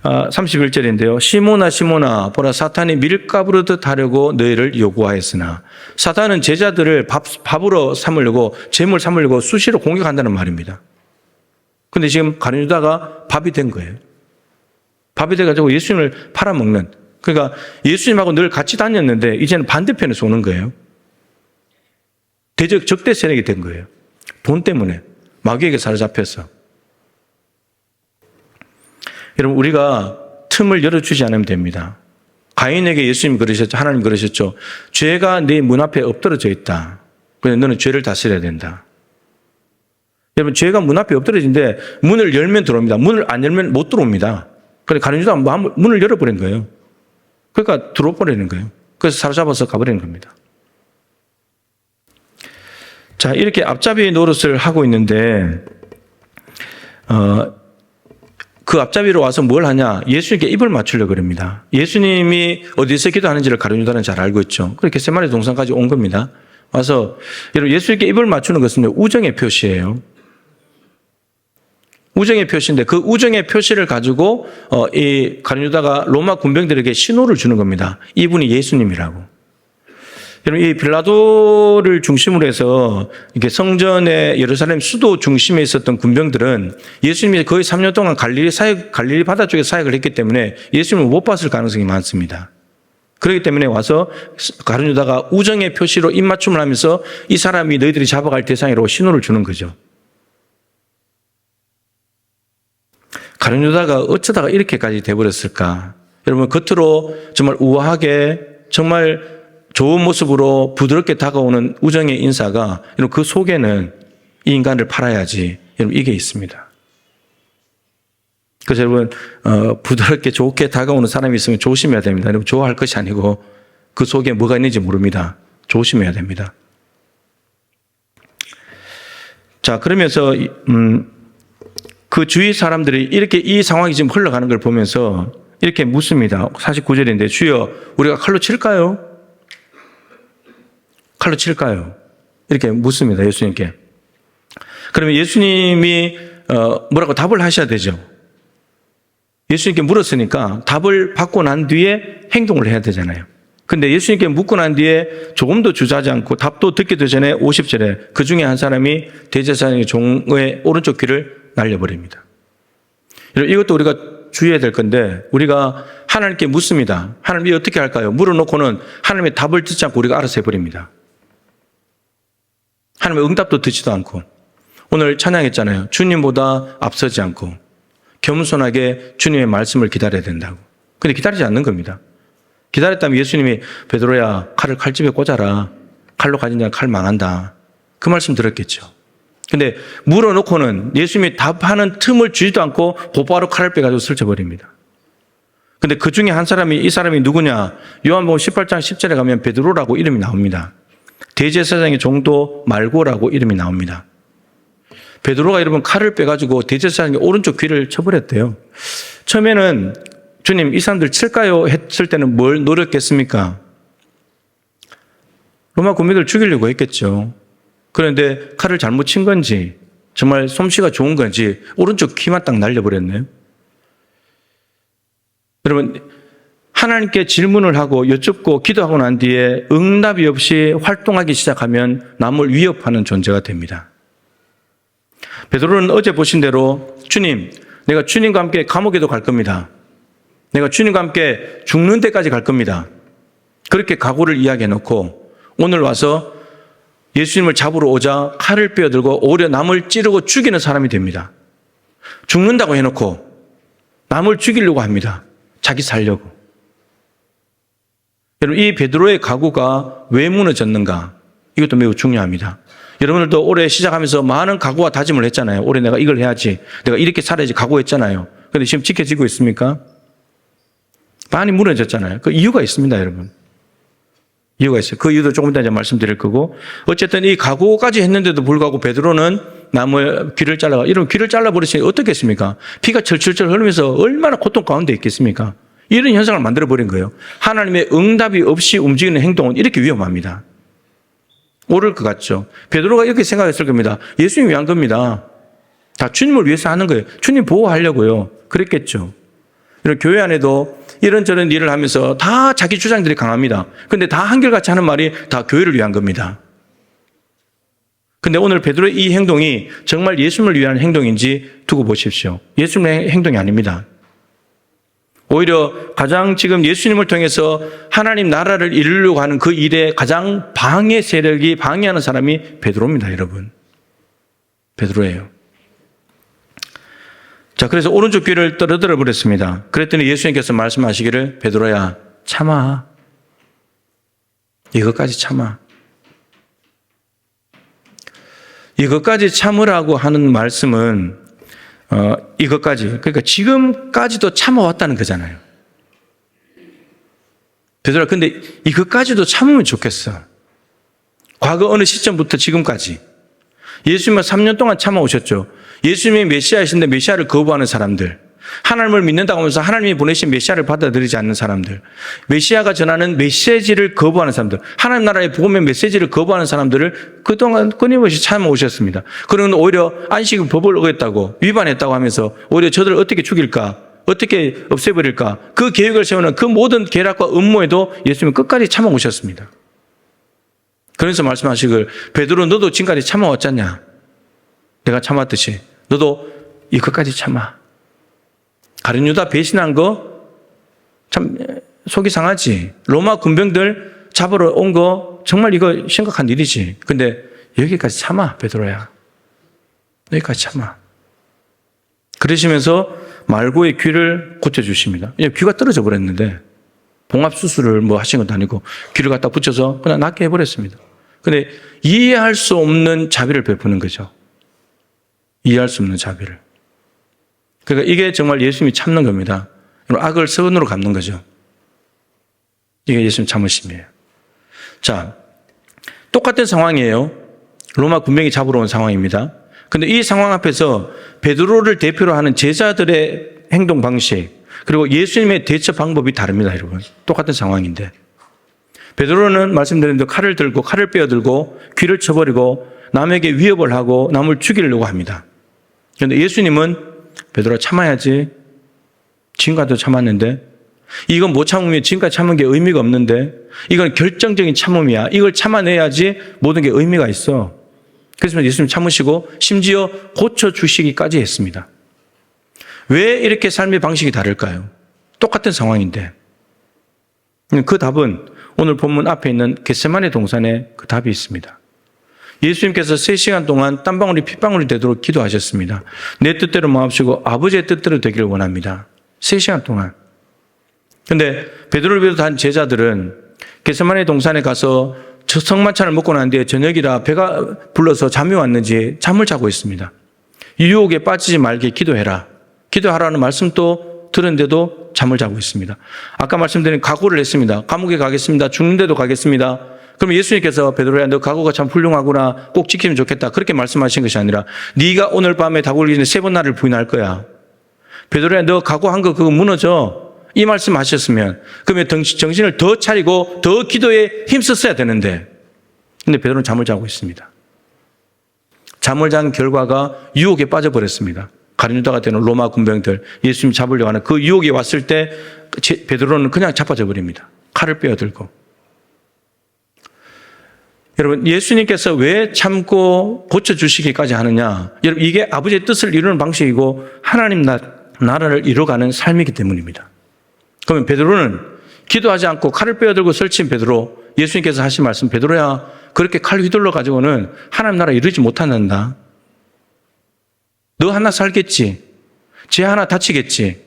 31절인데요. 시몬아 시몬아 보라 사탄이 밀가부르듯 하려고 너희를 요구하였으나 사탄은 제자들을 밥으로 삼으려고 재물 삼으려고 수시로 공격한다는 말입니다. 근데 지금 가룟 유다가 밥이 된 거예요. 밥이 돼가지고 예수님을 팔아먹는. 그러니까 예수님하고 늘 같이 다녔는데 이제는 반대편에서 오는 거예요. 대적 적대 세력이 된 거예요. 돈 때문에 마귀에게 사로잡혀서. 여러분 우리가 틈을 열어주지 않으면 됩니다. 가인에게 예수님 그러셨죠. 하나님 그러셨죠. 죄가 네 문 앞에 엎드러져 있다. 그래서 너는 죄를 다스려야 된다. 여러분 죄가 문 앞에 엎드러진데 문을 열면 들어옵니다. 문을 안 열면 못 들어옵니다. 그래서 가룟 유다가 문을 열어버린 거예요. 그러니까 들어버리는 거예요. 그래서 사로잡아서 가버리는 겁니다. 자, 이렇게 앞잡이 노릇을 하고 있는데 그 앞잡이로 와서 뭘 하냐? 예수님께 입을 맞추려고 그럽니다. 예수님이 어디서 기도하는지를 가룟 유다는 잘 알고 있죠. 그렇게 겟세마네 동산까지 온 겁니다. 와서 여러분 예수님께 입을 맞추는 것은 우정의 표시예요. 우정의 표시인데 그 우정의 표시를 가지고 이 가룟 유다가 로마 군병들에게 신호를 주는 겁니다. 이분이 예수님이라고. 여러분 이 빌라도를 중심으로 해서 이렇게 성전의 예루살렘 수도 중심에 있었던 군병들은 예수님이 거의 3년 동안 갈릴리 바다 쪽에 사역을 했기 때문에 예수님을 못 봤을 가능성이 많습니다. 그렇기 때문에 와서 가룟 유다가 우정의 표시로 입맞춤을 하면서 이 사람이 너희들이 잡아갈 대상이라고 신호를 주는 거죠. 가룟 유다가 어쩌다가 이렇게까지 돼버렸을까? 여러분 겉으로 정말 우아하게 정말 좋은 모습으로 부드럽게 다가오는 우정의 인사가 여러분 그 속에는 이 인간을 팔아야지 여러분 이게 있습니다. 그래서 여러분 부드럽게 좋게 다가오는 사람이 있으면 조심해야 됩니다. 여러분 좋아할 것이 아니고 그 속에 뭐가 있는지 모릅니다. 조심해야 됩니다. 자 그러면서 그 주위 사람들이 이렇게 이 상황이 지금 흘러가는 걸 보면서 이렇게 묻습니다. 49절인데 주여 우리가 칼로 칠까요? 칼로 칠까요? 이렇게 묻습니다. 예수님께. 그러면 예수님이 뭐라고 답을 하셔야 되죠. 예수님께 물었으니까 답을 받고 난 뒤에 행동을 해야 되잖아요. 근데 예수님께 묻고 난 뒤에 조금 더 주저하지 않고 답도 듣기도 전에 50절에 그 중에 한 사람이 대제사장의 종의 오른쪽 귀를 날려버립니다. 이것도 우리가 주의해야 될 건데 우리가 하나님께 묻습니다. 하나님이 어떻게 할까요? 물어놓고는 하나님의 답을 듣지 않고 우리가 알아서 해버립니다. 하나님의 응답도 듣지도 않고 오늘 찬양했잖아요. 주님보다 앞서지 않고 겸손하게 주님의 말씀을 기다려야 된다고. 근데 기다리지 않는 겁니다. 기다렸다면 예수님이 베드로야 칼을 칼집에 꽂아라. 칼로 가진 자는 칼 망한다. 그 말씀 들었겠죠. 근데 물어놓고는 예수님이 답하는 틈을 주지도 않고 곧바로 칼을 빼가지고 설쳐버립니다. 근데 그 중에 한 사람이 이 사람이 누구냐? 요한복음 18장 10절에 가면 베드로라고 이름이 나옵니다. 대제사장의 종도 말고라고 이름이 나옵니다. 베드로가 여러분 칼을 빼가지고 대제사장의 오른쪽 귀를 쳐버렸대요. 처음에는 주님 이 사람들 칠까요? 했을 때는 뭘 노렸겠습니까? 로마 군민들 죽이려고 했겠죠. 그런데 칼을 잘못 친 건지 정말 솜씨가 좋은 건지 오른쪽 귀만 딱 날려버렸네요. 여러분 하나님께 질문을 하고 여쭙고 기도하고 난 뒤에 응답이 없이 활동하기 시작하면 남을 위협하는 존재가 됩니다. 베드로는 어제 보신 대로 주님, 내가 주님과 함께 감옥에도 갈 겁니다. 내가 주님과 함께 죽는 데까지 갈 겁니다. 그렇게 각오를 이야기해 놓고 오늘 와서 예수님을 잡으러 오자 칼을 빼어들고 오히려 남을 찌르고 죽이는 사람이 됩니다. 죽는다고 해놓고 남을 죽이려고 합니다. 자기 살려고. 여러분, 이 베드로의 각오가 왜 무너졌는가? 이것도 매우 중요합니다. 여러분들도 올해 시작하면서 많은 각오와 다짐을 했잖아요. 올해 내가 이걸 해야지, 내가 이렇게 살아야지 각오했잖아요. 그런데 지금 지켜지고 있습니까? 많이 무너졌잖아요. 그 이유가 있습니다, 여러분. 이유가 있어요. 그 이유도 조금 이따 말씀드릴 거고, 어쨌든 이 각오까지 했는데도 불구하고 베드로는 남을 귀를 잘라가, 이런 귀를 잘라버리시니 어떻겠습니까? 피가 철철철 흐르면서 얼마나 고통 가운데 있겠습니까? 이런 현상을 만들어버린 거예요. 하나님의 응답이 없이 움직이는 행동은 이렇게 위험합니다. 옳을 것 같죠? 베드로가 이렇게 생각했을 겁니다. 예수님 위한 겁니다. 다 주님을 위해서 하는 거예요. 주님 보호하려고요. 그랬겠죠. 이런 교회 안에도 이런저런 일을 하면서 다 자기 주장들이 강합니다. 근데 다 한결같이 하는 말이 다 교회를 위한 겁니다. 근데 오늘 베드로의 이 행동이 정말 예수님을 위한 행동인지 두고 보십시오. 예수님의 행동이 아닙니다. 오히려 가장 지금 예수님을 통해서 하나님 나라를 이루려고 하는 그 일에 가장 방해 세력이 방해하는 사람이 베드로입니다, 여러분. 베드로예요. 자, 그래서 오른쪽 귀를 떨어뜨려 버렸습니다. 그랬더니 예수님께서 말씀하시기를 베드로야, 참아. 이것까지 참아. 이것까지 참으라고 하는 말씀은 이것까지, 그러니까 지금까지도 참아왔다는 거잖아요. 베드로야, 근데 이것까지도 참으면 좋겠어. 과거 어느 시점부터 지금까지. 예수님은 3년 동안 참아오셨죠. 예수님이 메시아이신데 메시아를 거부하는 사람들, 하나님을 믿는다고 하면서 하나님이 보내신 메시아를 받아들이지 않는 사람들, 메시아가 전하는 메시지를 거부하는 사람들, 하나님 나라의 복음의 메시지를 거부하는 사람들을 그동안 끊임없이 참아오셨습니다. 그러면 오히려 안식일 법을 어겼다고, 위반했다고 하면서 오히려 저들을 어떻게 죽일까, 어떻게 없애버릴까, 그 계획을 세우는 그 모든 계략과 음모에도 예수님은 끝까지 참아오셨습니다. 그래서 말씀하시길 베드로, 너도 지금까지 참아왔잖냐? 내가 참았듯이 너도 이것까지 참아. 가룟 유다 배신한 거 참 속이 상하지. 로마 군병들 잡으러 온 거 정말 이거 심각한 일이지. 근데 여기까지 참아, 베드로야. 여기까지 참아. 그러시면서 말고의 귀를 고쳐주십니다. 귀가 떨어져 버렸는데 봉합수술을 뭐 하신 것도 아니고 귀를 갖다 붙여서 그냥 낫게 해버렸습니다. 근데 이해할 수 없는 자비를 베푸는 거죠. 이해할 수 없는 자비를. 그러니까 이게 정말 예수님이 참는 겁니다. 악을 선으로 갚는 거죠. 이게 예수님 참으심이에요. 자, 똑같은 상황이에요. 로마 군병이 잡으러 온 상황입니다. 근데 이 상황 앞에서 베드로를 대표로 하는 제자들의 행동 방식, 그리고 예수님의 대처 방법이 다릅니다, 여러분. 똑같은 상황인데. 베드로는 말씀드린 대로 칼을 들고, 칼을 빼어들고, 귀를 쳐버리고, 남에게 위협을 하고, 남을 죽이려고 합니다. 그런데 예수님은 베드로 참아야지. 지금까지도 참았는데, 이건 못 참으면 지금까지 참은 게 의미가 없는데, 이건 결정적인 참음이야. 이걸 참아내야지 모든 게 의미가 있어. 그래서 예수님 참으시고 심지어 고쳐주시기까지 했습니다. 왜 이렇게 삶의 방식이 다를까요? 똑같은 상황인데. 그 답은 오늘 본문 앞에 있는 겟세마네 동산에 그 답이 있습니다. 예수님께서 3시간 동안 땀방울이 핏방울이 되도록 기도하셨습니다. 내 뜻대로 마옵시고 아버지의 뜻대로 되기를 원합니다. 3시간 동안. 근데 베드로를 비롯한 제자들은 겟세마네 동산에 가서 성만찬을 먹고 난 뒤에 저녁이라 배가 불러서 잠이 왔는지 잠을 자고 있습니다. 유혹에 빠지지 말게 기도해라. 기도하라는 말씀도 들었는데도 잠을 자고 있습니다. 아까 말씀드린 각오를 했습니다. 감옥에 가겠습니다. 죽는데도 가겠습니다. 그럼 예수님께서 베드로야, 너 각오가 참 훌륭하구나. 꼭 지키면 좋겠다. 그렇게 말씀하신 것이 아니라 네가 오늘 밤에 닭 울기 전에 3번 나를 부인할 거야. 베드로야, 너 각오한 거 그거 무너져. 이 말씀 하셨으면 그러면 정신을 더 차리고 더 기도에 힘썼어야 되는데, 근데 베드로는 잠을 자고 있습니다. 잠을 잔 결과가 유혹에 빠져버렸습니다. 가룟유다가 되는 로마 군병들 예수님 잡으려고 하는 그 유혹이 왔을 때 베드로는 그냥 자빠져 버립니다. 칼을 빼어들고. 여러분, 예수님께서 왜 참고 고쳐주시기까지 하느냐? 여러분, 이게 아버지의 뜻을 이루는 방식이고 하나님 나라를 이뤄가는 삶이기 때문입니다. 그러면 베드로는 기도하지 않고 칼을 빼어들고 설친 베드로, 예수님께서 하신 말씀, 베드로야, 그렇게 칼 휘둘러 가지고는 하나님 나라 이루지 못한다. 너 하나 살겠지. 쟤 하나 다치겠지.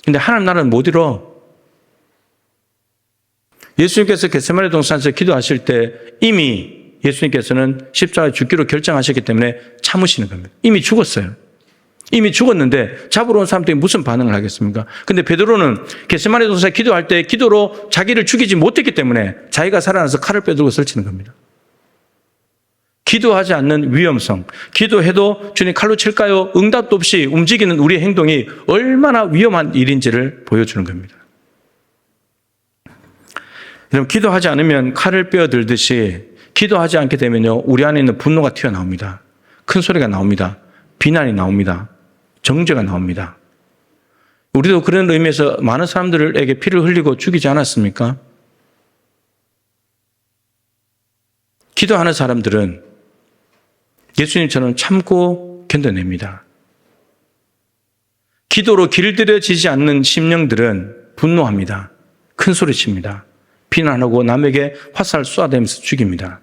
근데 하나님 나라는 못 이뤄. 예수님께서 겟세마네 동산에서 기도하실 때 이미 예수님께서는 십자가에 죽기로 결정하셨기 때문에 참으시는 겁니다. 이미 죽었어요. 이미 죽었는데 잡으러 온 사람들이 무슨 반응을 하겠습니까? 근데 베드로는 겟세마네 동산에서 기도할 때 기도로 자기를 죽이지 못했기 때문에 자기가 살아나서 칼을 빼들고 설치는 겁니다. 기도하지 않는 위험성, 기도해도 주님 칼로 칠까요? 응답도 없이 움직이는 우리의 행동이 얼마나 위험한 일인지를 보여주는 겁니다. 여러분, 기도하지 않으면 칼을 빼어들듯이 기도하지 않게 되면요, 우리 안에 있는 분노가 튀어나옵니다. 큰 소리가 나옵니다. 비난이 나옵니다. 정죄가 나옵니다. 우리도 그런 의미에서 많은 사람들에게 피를 흘리고 죽이지 않았습니까? 기도하는 사람들은 예수님처럼 참고 견뎌냅니다. 기도로 길들여지지 않는 심령들은 분노합니다. 큰 소리칩니다. 비난하고 남에게 화살 쏘아대면서 죽입니다.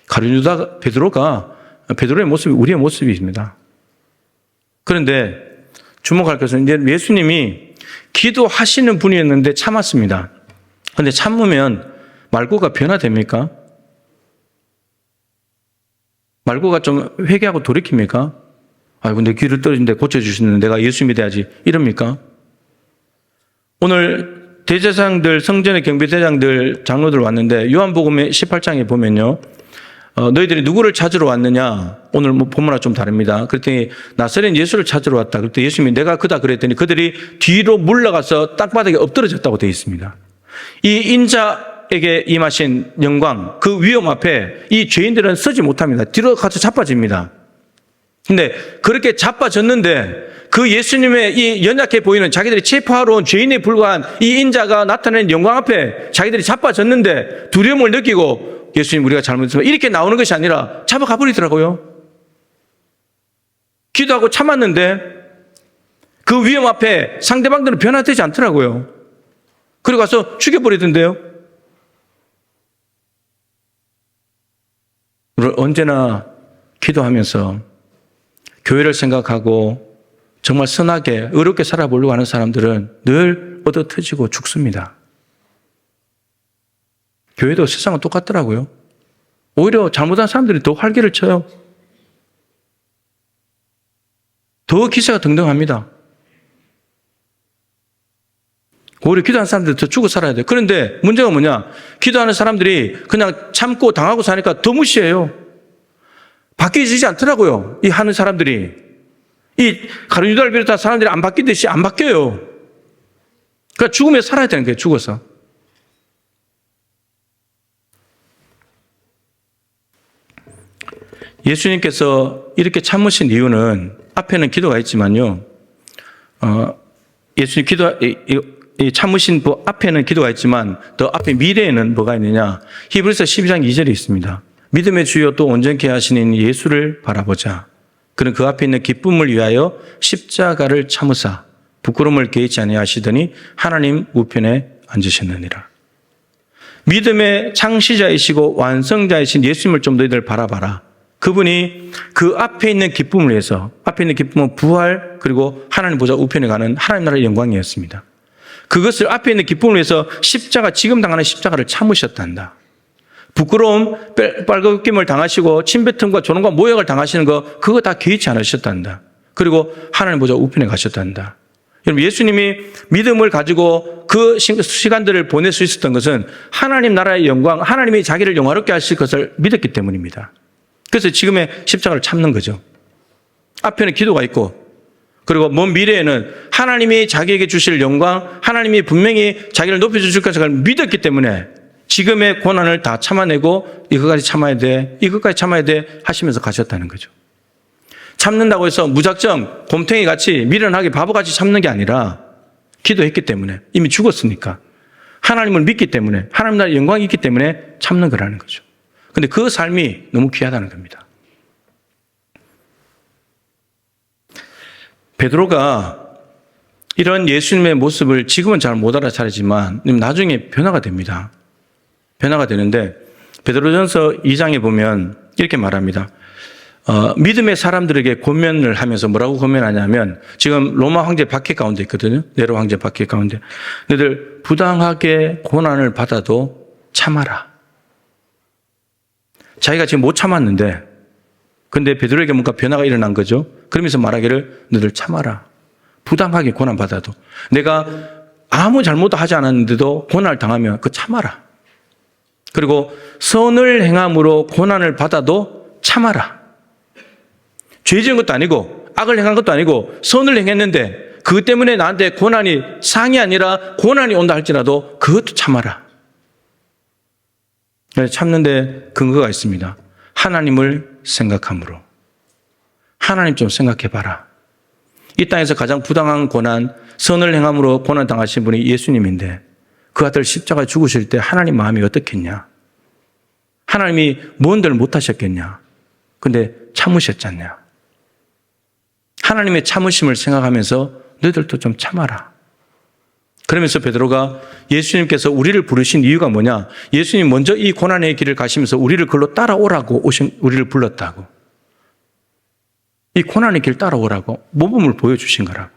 가룟유다 베드로의 모습이 우리의 모습입니다. 그런데 주목할 것은 이제 예수님이 기도하시는 분이었는데 참았습니다. 그런데 참으면 말고가 변화됩니까? 말고가 좀 회개하고 돌이킵니까? 아이고, 내 귀를 떨어진데 고쳐주시는 내가 예수 믿어야지. 이럽니까? 오늘 대제사장들, 성전의 경비대장들, 장로들 왔는데 요한복음의 18장에 보면요. 너희들이 누구를 찾으러 왔느냐? 오늘 본문과 좀 다릅니다. 그랬더니 나사렛 예수를 찾으러 왔다. 그랬더니 예수님이 내가 그다 그랬더니 그들이 뒤로 물러가서 땅바닥에 엎드러졌다고 되어 있습니다. 이 인자에게 임하신 영광, 그 위험 앞에 이 죄인들은 서지 못합니다. 뒤로 가서 자빠집니다. 근데 그렇게 자빠졌는데 그 예수님의 이 연약해 보이는 자기들이 체포하러 온 죄인에 불과한 이 인자가 나타낸 영광 앞에 자기들이 자빠졌는데 두려움을 느끼고 예수님 우리가 잘못했지만 이렇게 나오는 것이 아니라 잡아가 버리더라고요. 기도하고 참았는데 그 위험 앞에 상대방들은 변화되지 않더라고요. 그리고 가서 죽여버리던데요. 언제나 기도하면서 교회를 생각하고 정말 선하게 의롭게 살아보려고 하는 사람들은 늘 얻어터지고 죽습니다. 교회도 세상은 똑같더라고요. 오히려 잘못한 사람들이 더 활개를 쳐요. 더 기세가 등등합니다. 오히려 기도하는 사람들이 더 죽어 살아야 돼요. 그런데 문제가 뭐냐? 기도하는 사람들이 그냥 참고 당하고 사니까 더 무시해요. 바뀌지 않더라고요. 이 하는 사람들이. 이 가룟유다를 비롯한 사람들이 안 바뀌듯이 안 바뀌어요. 그러니까 죽으면 살아야 되는 거예요. 죽어서. 예수님께서 이렇게 참으신 이유는 앞에는 기도가 있지만요. 예수님 참으신 앞에는 기도가 있지만 더 앞에 미래에는 뭐가 있느냐. 히브리서 12장 2절에 있습니다. 믿음의 주여 또 온전케 하시는 예수를 바라보자. 그는 그 앞에 있는 기쁨을 위하여 십자가를 참으사 부끄러움을 개의치 아니하시더니 하나님 우편에 앉으셨느니라. 믿음의 창시자이시고 완성자이신 예수님을 좀 너희들 바라봐라. 그분이 그 앞에 있는 기쁨을 위해서, 앞에 있는 기쁨은 부활 그리고 하나님 보좌 우편에 가는 하나님 나라의 영광이었습니다. 그것을 앞에 있는 기쁨을 위해서 십자가, 지금 당하는 십자가를 참으셨단다. 부끄러움, 빨갱임을 당하시고 침뱉음과 조롱과 모욕을 당하시는 거 그거 다 개의치 않으셨단다. 그리고 하나님 보좌 우편에 가셨단다. 여러분, 예수님이 믿음을 가지고 그 시간들을 보낼 수 있었던 것은 하나님 나라의 영광, 하나님이 자기를 영화롭게 하실 것을 믿었기 때문입니다. 그래서 지금의 십자가를 참는 거죠. 앞에는 기도가 있고 그리고 먼 미래에는 하나님이 자기에게 주실 영광, 하나님이 분명히 자기를 높여주실 것을 믿었기 때문에 지금의 고난을 다 참아내고 이것까지 참아야 돼, 이것까지 참아야 돼 하시면서 가셨다는 거죠. 참는다고 해서 무작정 곰탱이 같이 미련하게 바보같이 참는 게 아니라 기도했기 때문에, 이미 죽었으니까, 하나님을 믿기 때문에, 하나님 나라의 영광이 있기 때문에 참는 거라는 거죠. 근데 그 삶이 너무 귀하다는 겁니다. 베드로가 이런 예수님의 모습을 지금은 잘 못 알아차리지만 나중에 변화가 됩니다. 변화가 되는데 베드로전서 2장에 보면 이렇게 말합니다. 믿음의 사람들에게 권면을 하면서 뭐라고 권면하냐면, 지금 로마 황제 박해 가운데 있거든요. 네로 황제 박해 가운데. 너희들 부당하게 고난을 받아도 참아라. 자기가 지금 못 참았는데, 근데 베드로에게 뭔가 변화가 일어난 거죠. 그러면서 말하기를 너희들 참아라. 부당하게 고난 받아도. 내가 아무 잘못도 하지 않았는데도 고난을 당하면 그거 참아라. 그리고 선을 행함으로 고난을 받아도 참아라. 죄 지은 것도 아니고 악을 행한 것도 아니고 선을 행했는데 그것 때문에 나한테 고난이 상이 아니라 고난이 온다 할지라도 그것도 참아라. 참는데 근거가 있습니다. 하나님을 생각함으로. 하나님 좀 생각해 봐라. 이 땅에서 가장 부당한 고난, 선을 행함으로 고난 당하신 분이 예수님인데 그 아들 십자가에 죽으실 때 하나님 마음이 어떻겠냐? 하나님이 뭔들 못하셨겠냐? 근데 참으셨잖냐? 하나님의 참으심을 생각하면서 너희들도 좀 참아라. 그러면서 베드로가 예수님께서 우리를 부르신 이유가 뭐냐? 예수님 먼저 이 고난의 길을 가시면서 우리를 그걸로 따라오라고 우리를 불렀다고. 이 고난의 길 따라오라고 모범을 보여주신 거라고.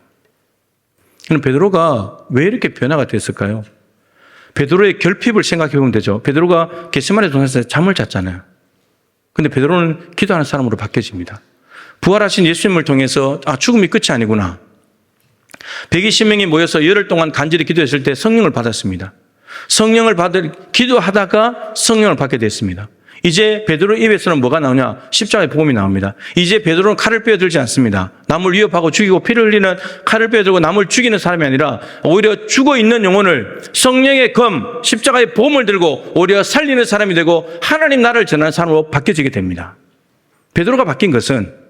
그럼 베드로가 왜 이렇게 변화가 됐을까요? 베드로의 결핍을 생각해 보면 되죠. 베드로가 겟세마네 동산에서 잠을 잤잖아요. 근데 베드로는 기도하는 사람으로 바뀌어집니다. 부활하신 예수님을 통해서 죽음이 끝이 아니구나. 120명이 모여서 열흘 동안 간절히 기도했을 때 성령을 받았습니다. 성령을 기도하다가 성령을 받게 됐습니다. 이제 베드로 입에서는 뭐가 나오냐? 십자가의 복음이 나옵니다. 이제 베드로는 칼을 빼어들지 않습니다. 남을 위협하고 죽이고 피를 흘리는 칼을 빼어들고 남을 죽이는 사람이 아니라 오히려 죽어있는 영혼을 성령의 검, 십자가의 복음을 들고 오히려 살리는 사람이 되고 하나님 나라를 전하는 사람으로 바뀌어지게 됩니다. 베드로가 바뀐 것은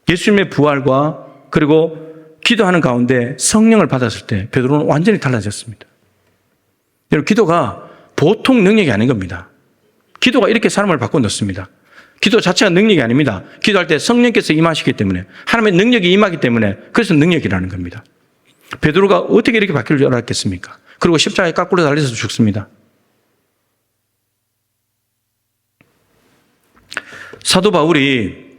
예수님의 부활과 그리고 기도하는 가운데 성령을 받았을 때 베드로는 완전히 달라졌습니다. 여러분, 기도가 보통 능력이 아닌 겁니다. 기도가 이렇게 사람을 바꿔 놓습니다. 기도 자체가 능력이 아닙니다. 기도할 때 성령께서 임하시기 때문에, 하나님의 능력이 임하기 때문에, 그래서 능력이라는 겁니다. 베드로가 어떻게 이렇게 바뀔 줄 알았겠습니까? 그리고 십자가에 거꾸로 달려서 죽습니다. 사도 바울이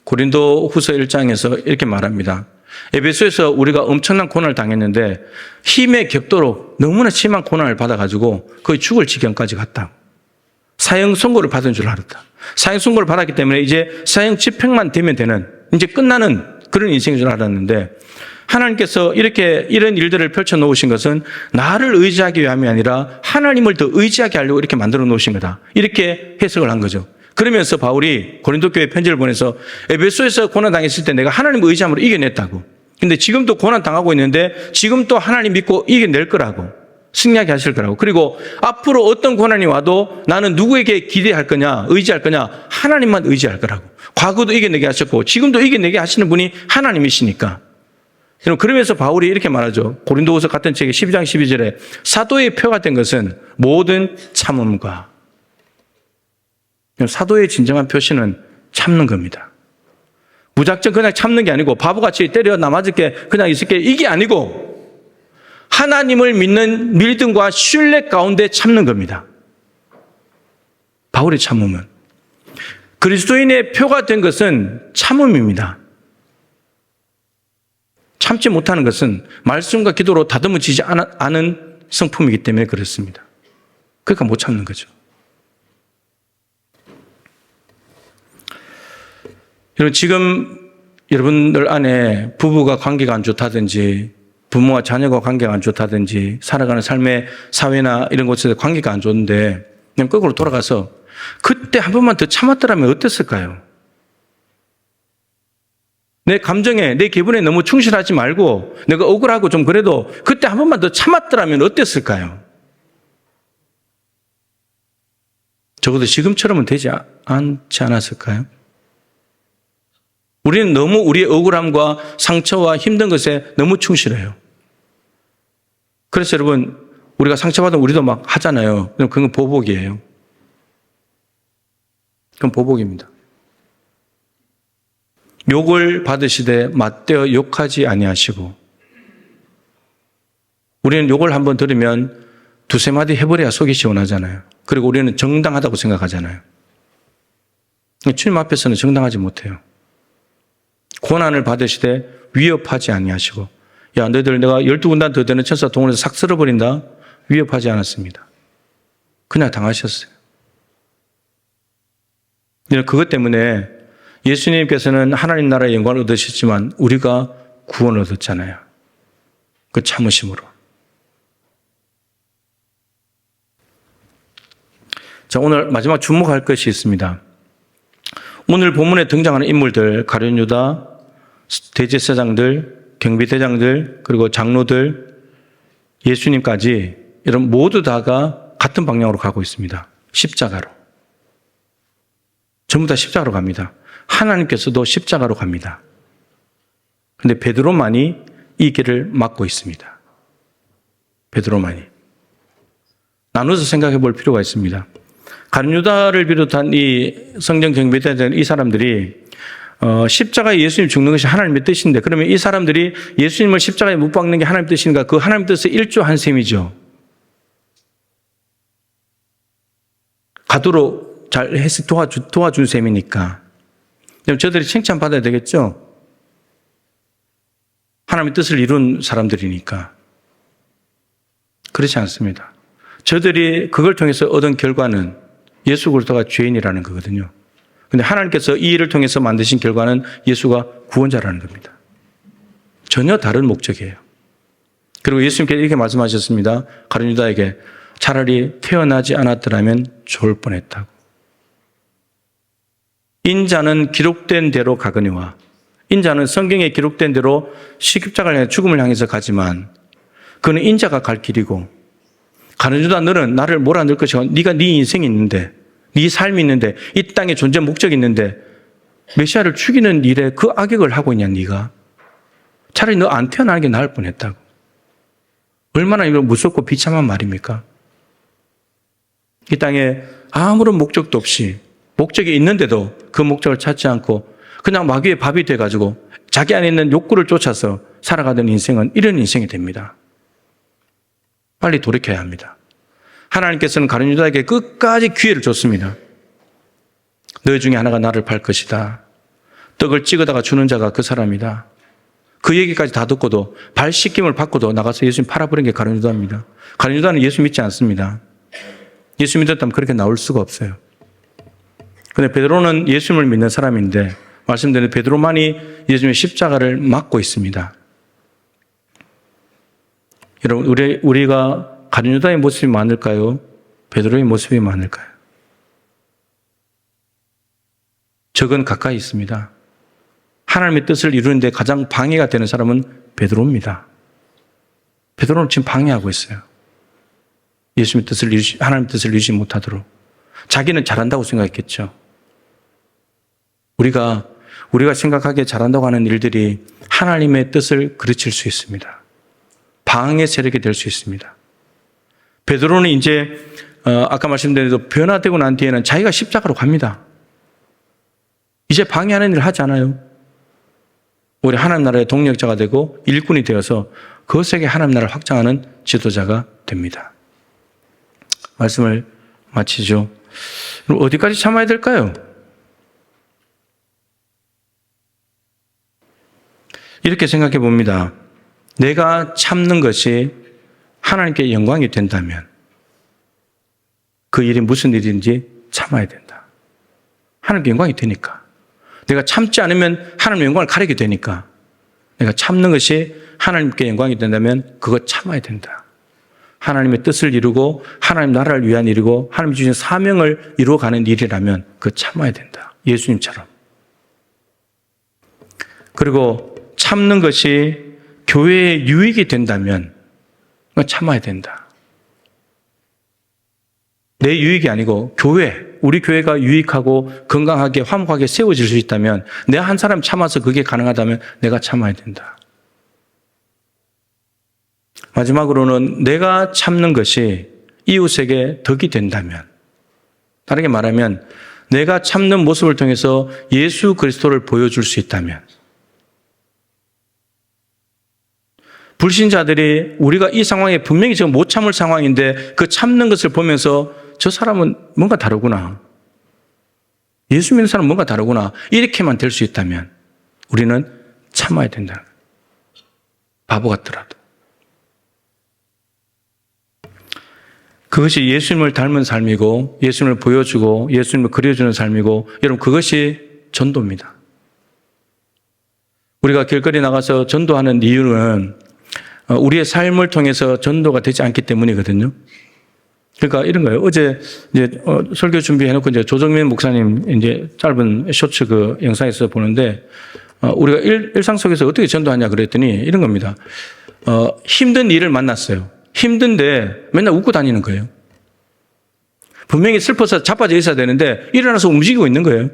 고린도 후서 1장에서 이렇게 말합니다. 에베소에서 우리가 엄청난 고난을 당했는데 힘의 격도로 너무나 심한 고난을 받아가지고 거의 죽을 지경까지 갔다. 사형 선고를 받은 줄 알았다. 사형 선고를 받았기 때문에 이제 사형 집행만 되면 되는, 이제 끝나는 그런 인생인 줄 알았는데 하나님께서 이런 일들을 펼쳐 놓으신 것은 나를 의지하기 위함이 아니라 하나님을 더 의지하게 하려고 이렇게 만들어 놓으신 거다. 이렇게 해석을 한 거죠. 그러면서 바울이 고린도 교회에 편지를 보내서 에베소에서 고난 당했을 때 내가 하나님을 의지함으로 이겨냈다고. 근데 지금도 고난 당하고 있는데 지금 또 하나님 믿고 이겨낼 거라고. 승리하게 하실 거라고. 그리고 앞으로 어떤 고난이 와도 나는 누구에게 기대할 거냐, 의지할 거냐, 하나님만 의지할 거라고. 과거도 이겨내게 하셨고 지금도 이겨내게 하시는 분이 하나님이시니까. 그러면서 바울이 이렇게 말하죠. 고린도후서 같은 책의 12장 12절에 사도의 표가 된 것은 모든 참음과. 사도의 진정한 표시는 참는 겁니다. 무작정 그냥 참는 게 아니고 바보같이 때려 남아질게 그냥 있을게 이게 아니고 하나님을 믿는 믿음과 신뢰 가운데 참는 겁니다. 바울의 참음은. 그리스도인의 표가 된 것은 참음입니다. 참지 못하는 것은 말씀과 기도로 다듬어지지 않은 성품이기 때문에 그렇습니다. 그러니까 못 참는 거죠. 여러분, 지금 여러분들 안에 부부가 관계가 안 좋다든지 부모와 자녀가 관계가 안 좋다든지 살아가는 삶의 사회나 이런 곳에서 관계가 안 좋은데 그냥 거꾸로 돌아가서 그때 한 번만 더 참았더라면 어땠을까요? 내 감정에, 내 기분에 너무 충실하지 말고 내가 억울하고 좀 그래도 그때 한 번만 더 참았더라면 어땠을까요? 적어도 지금처럼은 되지 않지 않았을까요? 우리는 너무 우리의 억울함과 상처와 힘든 것에 너무 충실해요. 그래서 여러분, 우리가 상처받으면 우리도 막 하잖아요. 그건 보복이에요. 그건 보복입니다. 욕을 받으시되 맞대어 욕하지 아니하시고, 우리는 욕을 한번 들으면 두세 마디 해버려야 속이 시원하잖아요. 그리고 우리는 정당하다고 생각하잖아요. 주님 앞에서는 정당하지 못해요. 고난을 받으시되 위협하지 아니하시고, 야, 너희들 내가 12군단 더 되는 천사 동원해서 싹 쓸어버린다. 위협하지 않았습니다. 그냥 당하셨어요. 그것 때문에 예수님께서는 하나님 나라의 영광을 얻으셨지만 우리가 구원을 얻었잖아요. 그 참으심으로. 자, 오늘 마지막 주목할 것이 있습니다. 오늘 본문에 등장하는 인물들, 가룟 유다, 대제사장들, 경비대장들, 그리고 장로들, 예수님까지 이런 모두 다가 같은 방향으로 가고 있습니다. 십자가로. 전부 다 십자가로 갑니다. 하나님께서도 십자가로 갑니다. 그런데 베드로만이 이 길을 막고 있습니다. 베드로만이. 나눠서 생각해 볼 필요가 있습니다. 가룟 유다를 비롯한 이 성전 경비대장 이 사람들이 십자가에 예수님 죽는 것이 하나님의 뜻인데, 그러면 이 사람들이 예수님을 십자가에 못 박는 게 하나님의 뜻인가? 그 하나님의 뜻에 일조한 셈이죠. 가도로 잘 해서 도와준 셈이니까. 저들이 칭찬받아야 되겠죠? 하나님의 뜻을 이룬 사람들이니까. 그렇지 않습니다. 저들이 그걸 통해서 얻은 결과는 예수 그리스도가 죄인이라는 거거든요. 근데 하나님께서 이 일을 통해서 만드신 결과는 예수가 구원자라는 겁니다. 전혀 다른 목적이에요. 그리고 예수님께서 이렇게 말씀하셨습니다. 가룟 유다에게 차라리 태어나지 않았더라면 좋을 뻔했다고. 인자는 기록된 대로 가거니와, 인자는 성경에 기록된 대로 십자가를 향해 죽음을 향해서 가지만 그는 인자가 갈 길이고, 가룟 유다 너는 나를 몰아넣을 것이고, 네가 네 인생이 있는데, 네 삶이 있는데, 이 땅에 존재 목적이 있는데 메시아를 죽이는 일에 그 악역을 하고 있냐 네가. 차라리 너 안 태어나는 게 나을 뻔했다고. 얼마나 이거 무섭고 비참한 말입니까? 이 땅에 아무런 목적도 없이, 목적이 있는데도 그 목적을 찾지 않고 그냥 마귀의 밥이 돼가지고 자기 안에 있는 욕구를 쫓아서 살아가던 인생은 이런 인생이 됩니다. 빨리 돌이켜야 합니다. 하나님께서는 가룟 유다에게 끝까지 기회를 줬습니다. 너희 중에 하나가 나를 팔 것이다. 떡을 찍어다가 주는 자가 그 사람이다. 그 얘기까지 다 듣고도, 발 씻김을 받고도 나가서 예수님 팔아버린 게 가룟 유다입니다. 가룟 유다는 예수 믿지 않습니다. 예수 믿었다면 그렇게 나올 수가 없어요. 그런데 베드로는 예수님을 믿는 사람인데, 말씀드린 베드로만이 예수님의 십자가를 막고 있습니다. 여러분, 우리가 가룟 유다의 모습이 많을까요? 베드로의 모습이 많을까요? 적은 가까이 있습니다. 하나님의 뜻을 이루는데 가장 방해가 되는 사람은 베드로입니다. 베드로는 지금 방해하고 있어요. 예수님의 뜻을 하나님의 뜻을 이루지 못하도록. 자기는 잘한다고 생각했겠죠. 우리가 생각하기에 잘한다고 하는 일들이 하나님의 뜻을 그르칠 수 있습니다. 방해 세력이 될 수 있습니다. 베드로는 이제 아까 말씀드린 대로 변화되고 난 뒤에는 자기가 십자가로 갑니다. 이제 방해하는 일을 하지 않아요. 우리 하나님 나라의 동력자가 되고 일꾼이 되어서 거세게 하나님 나라를 확장하는 지도자가 됩니다. 말씀을 마치죠. 그럼 어디까지 참아야 될까요? 이렇게 생각해 봅니다. 내가 참는 것이 하나님께 영광이 된다면 그 일이 무슨 일인지 참아야 된다. 하나님께 영광이 되니까. 내가 참지 않으면 하나님의 영광을 가리게 되니까 내가 참는 것이 하나님께 영광이 된다면 그거 참아야 된다. 하나님의 뜻을 이루고 하나님 나라를 위한 일이고 하나님 주신 사명을 이루어가는 일이라면 그거 참아야 된다. 예수님처럼. 그리고 참는 것이 교회에 유익이 된다면 그거 참아야 된다. 내 유익이 아니고 교회, 우리 교회가 유익하고 건강하게 화목하게 세워질 수 있다면, 내가 한 사람 참아서 그게 가능하다면 내가 참아야 된다. 마지막으로는 내가 참는 것이 이웃에게 덕이 된다면, 다르게 말하면 내가 참는 모습을 통해서 예수 그리스도를 보여줄 수 있다면, 불신자들이 우리가 이 상황에 분명히 지금 못 참을 상황인데 그 참는 것을 보면서 저 사람은 뭔가 다르구나, 예수 믿는 사람은 뭔가 다르구나, 이렇게만 될 수 있다면 우리는 참아야 된다. 바보 같더라도. 그것이 예수님을 닮은 삶이고 예수님을 보여주고 예수님을 그려주는 삶이고, 여러분 그것이 전도입니다. 우리가 길거리 나가서 전도하는 이유는 우리의 삶을 통해서 전도가 되지 않기 때문이거든요. 그러니까 이런 거예요. 어제 이제 설교 준비해놓고 이제 조정민 목사님 이제 짧은 쇼츠 그 영상에서 보는데, 우리가 일상 속에서 어떻게 전도하냐 그랬더니 이런 겁니다. 힘든 일을 만났어요. 힘든데 맨날 웃고 다니는 거예요. 분명히 슬퍼서 자빠져 있어야 되는데 일어나서 움직이고 있는 거예요.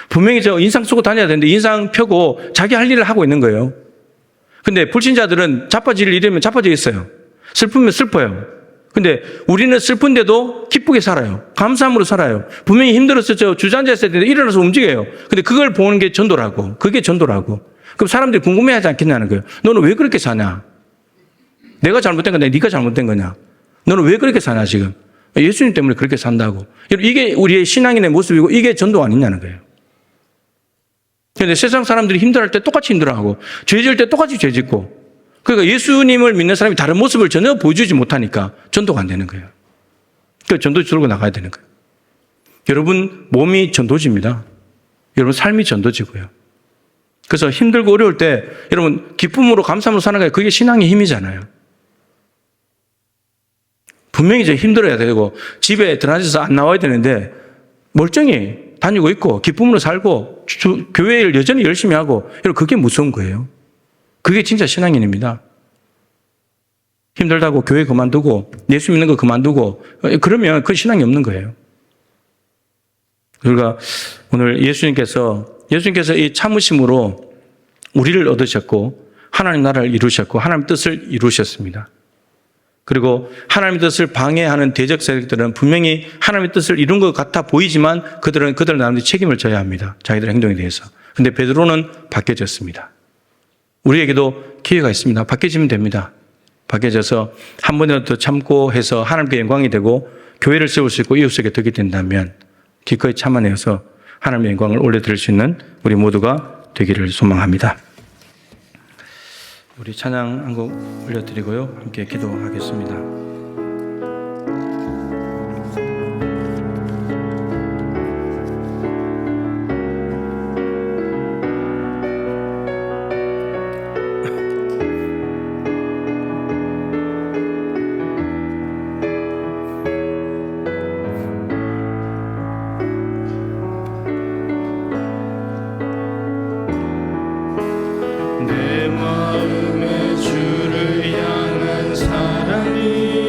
분명히 저 인상 쓰고 다녀야 되는데 인상 펴고 자기 할 일을 하고 있는 거예요. 근데 불신자들은 자빠질 일이면 자빠져 있어요. 슬프면 슬퍼요. 근데 우리는 슬픈데도 기쁘게 살아요. 감사함으로 살아요. 분명히 힘들어서 저 주저앉아 있어야 되는데 일어나서 움직여요. 근데 그걸 보는 게 전도라고. 그게 전도라고. 그럼 사람들이 궁금해하지 않겠냐는 거예요. 너는 왜 그렇게 사냐? 내가 잘못된 거냐? 네가 잘못된 거냐? 너는 왜 그렇게 사냐 지금? 예수님 때문에 그렇게 산다고. 이게 우리의 신앙인의 모습이고 이게 전도 아니냐는 거예요. 그런데 세상 사람들이 힘들어할 때 똑같이 힘들어하고 죄 지을 때 똑같이 죄 짓고, 그러니까 예수님을 믿는 사람이 다른 모습을 전혀 보여주지 못하니까 전도가 안 되는 거예요. 그러니까 전도 들고 나가야 되는 거예요. 여러분 몸이 전도지입니다. 여러분 삶이 전도지고요. 그래서 힘들고 어려울 때 여러분 기쁨으로 감사함으로 사는 게 그게 신앙의 힘이잖아요. 분명히 이제 힘들어야 되고 집에 들어앉아서 안 나와야 되는데 멀쩡히 다니고 있고 기쁨으로 살고 교회 일 여전히 열심히 하고, 여러분 그게 무서운 거예요. 그게 진짜 신앙인입니다. 힘들다고 교회 그만두고 예수 믿는 거 그만두고 그러면 그 신앙이 없는 거예요. 그러니까 오늘 예수님께서 이 참으심으로 우리를 얻으셨고 하나님 나라를 이루셨고 하나님 뜻을 이루셨습니다. 그리고 하나님의 뜻을 방해하는 대적 세력들은 분명히 하나님의 뜻을 이룬 것 같아 보이지만 그들 나름대로 책임을 져야 합니다. 자기들의 행동에 대해서. 그런데 베드로는 바뀌어졌습니다. 우리에게도 기회가 있습니다. 바뀌어지면 됩니다. 바뀌어져서 한 번이라도 더 참고 해서 하나님께 영광이 되고 교회를 세울 수 있고 이웃에게 덕이 된다면 기꺼이 참아내어서 하나님의 영광을 올려드릴 수 있는 우리 모두가 되기를 소망합니다. 우리 찬양 한 곡 올려드리고요. 함께 기도하겠습니다. 내 마음에 주를 향한 사랑이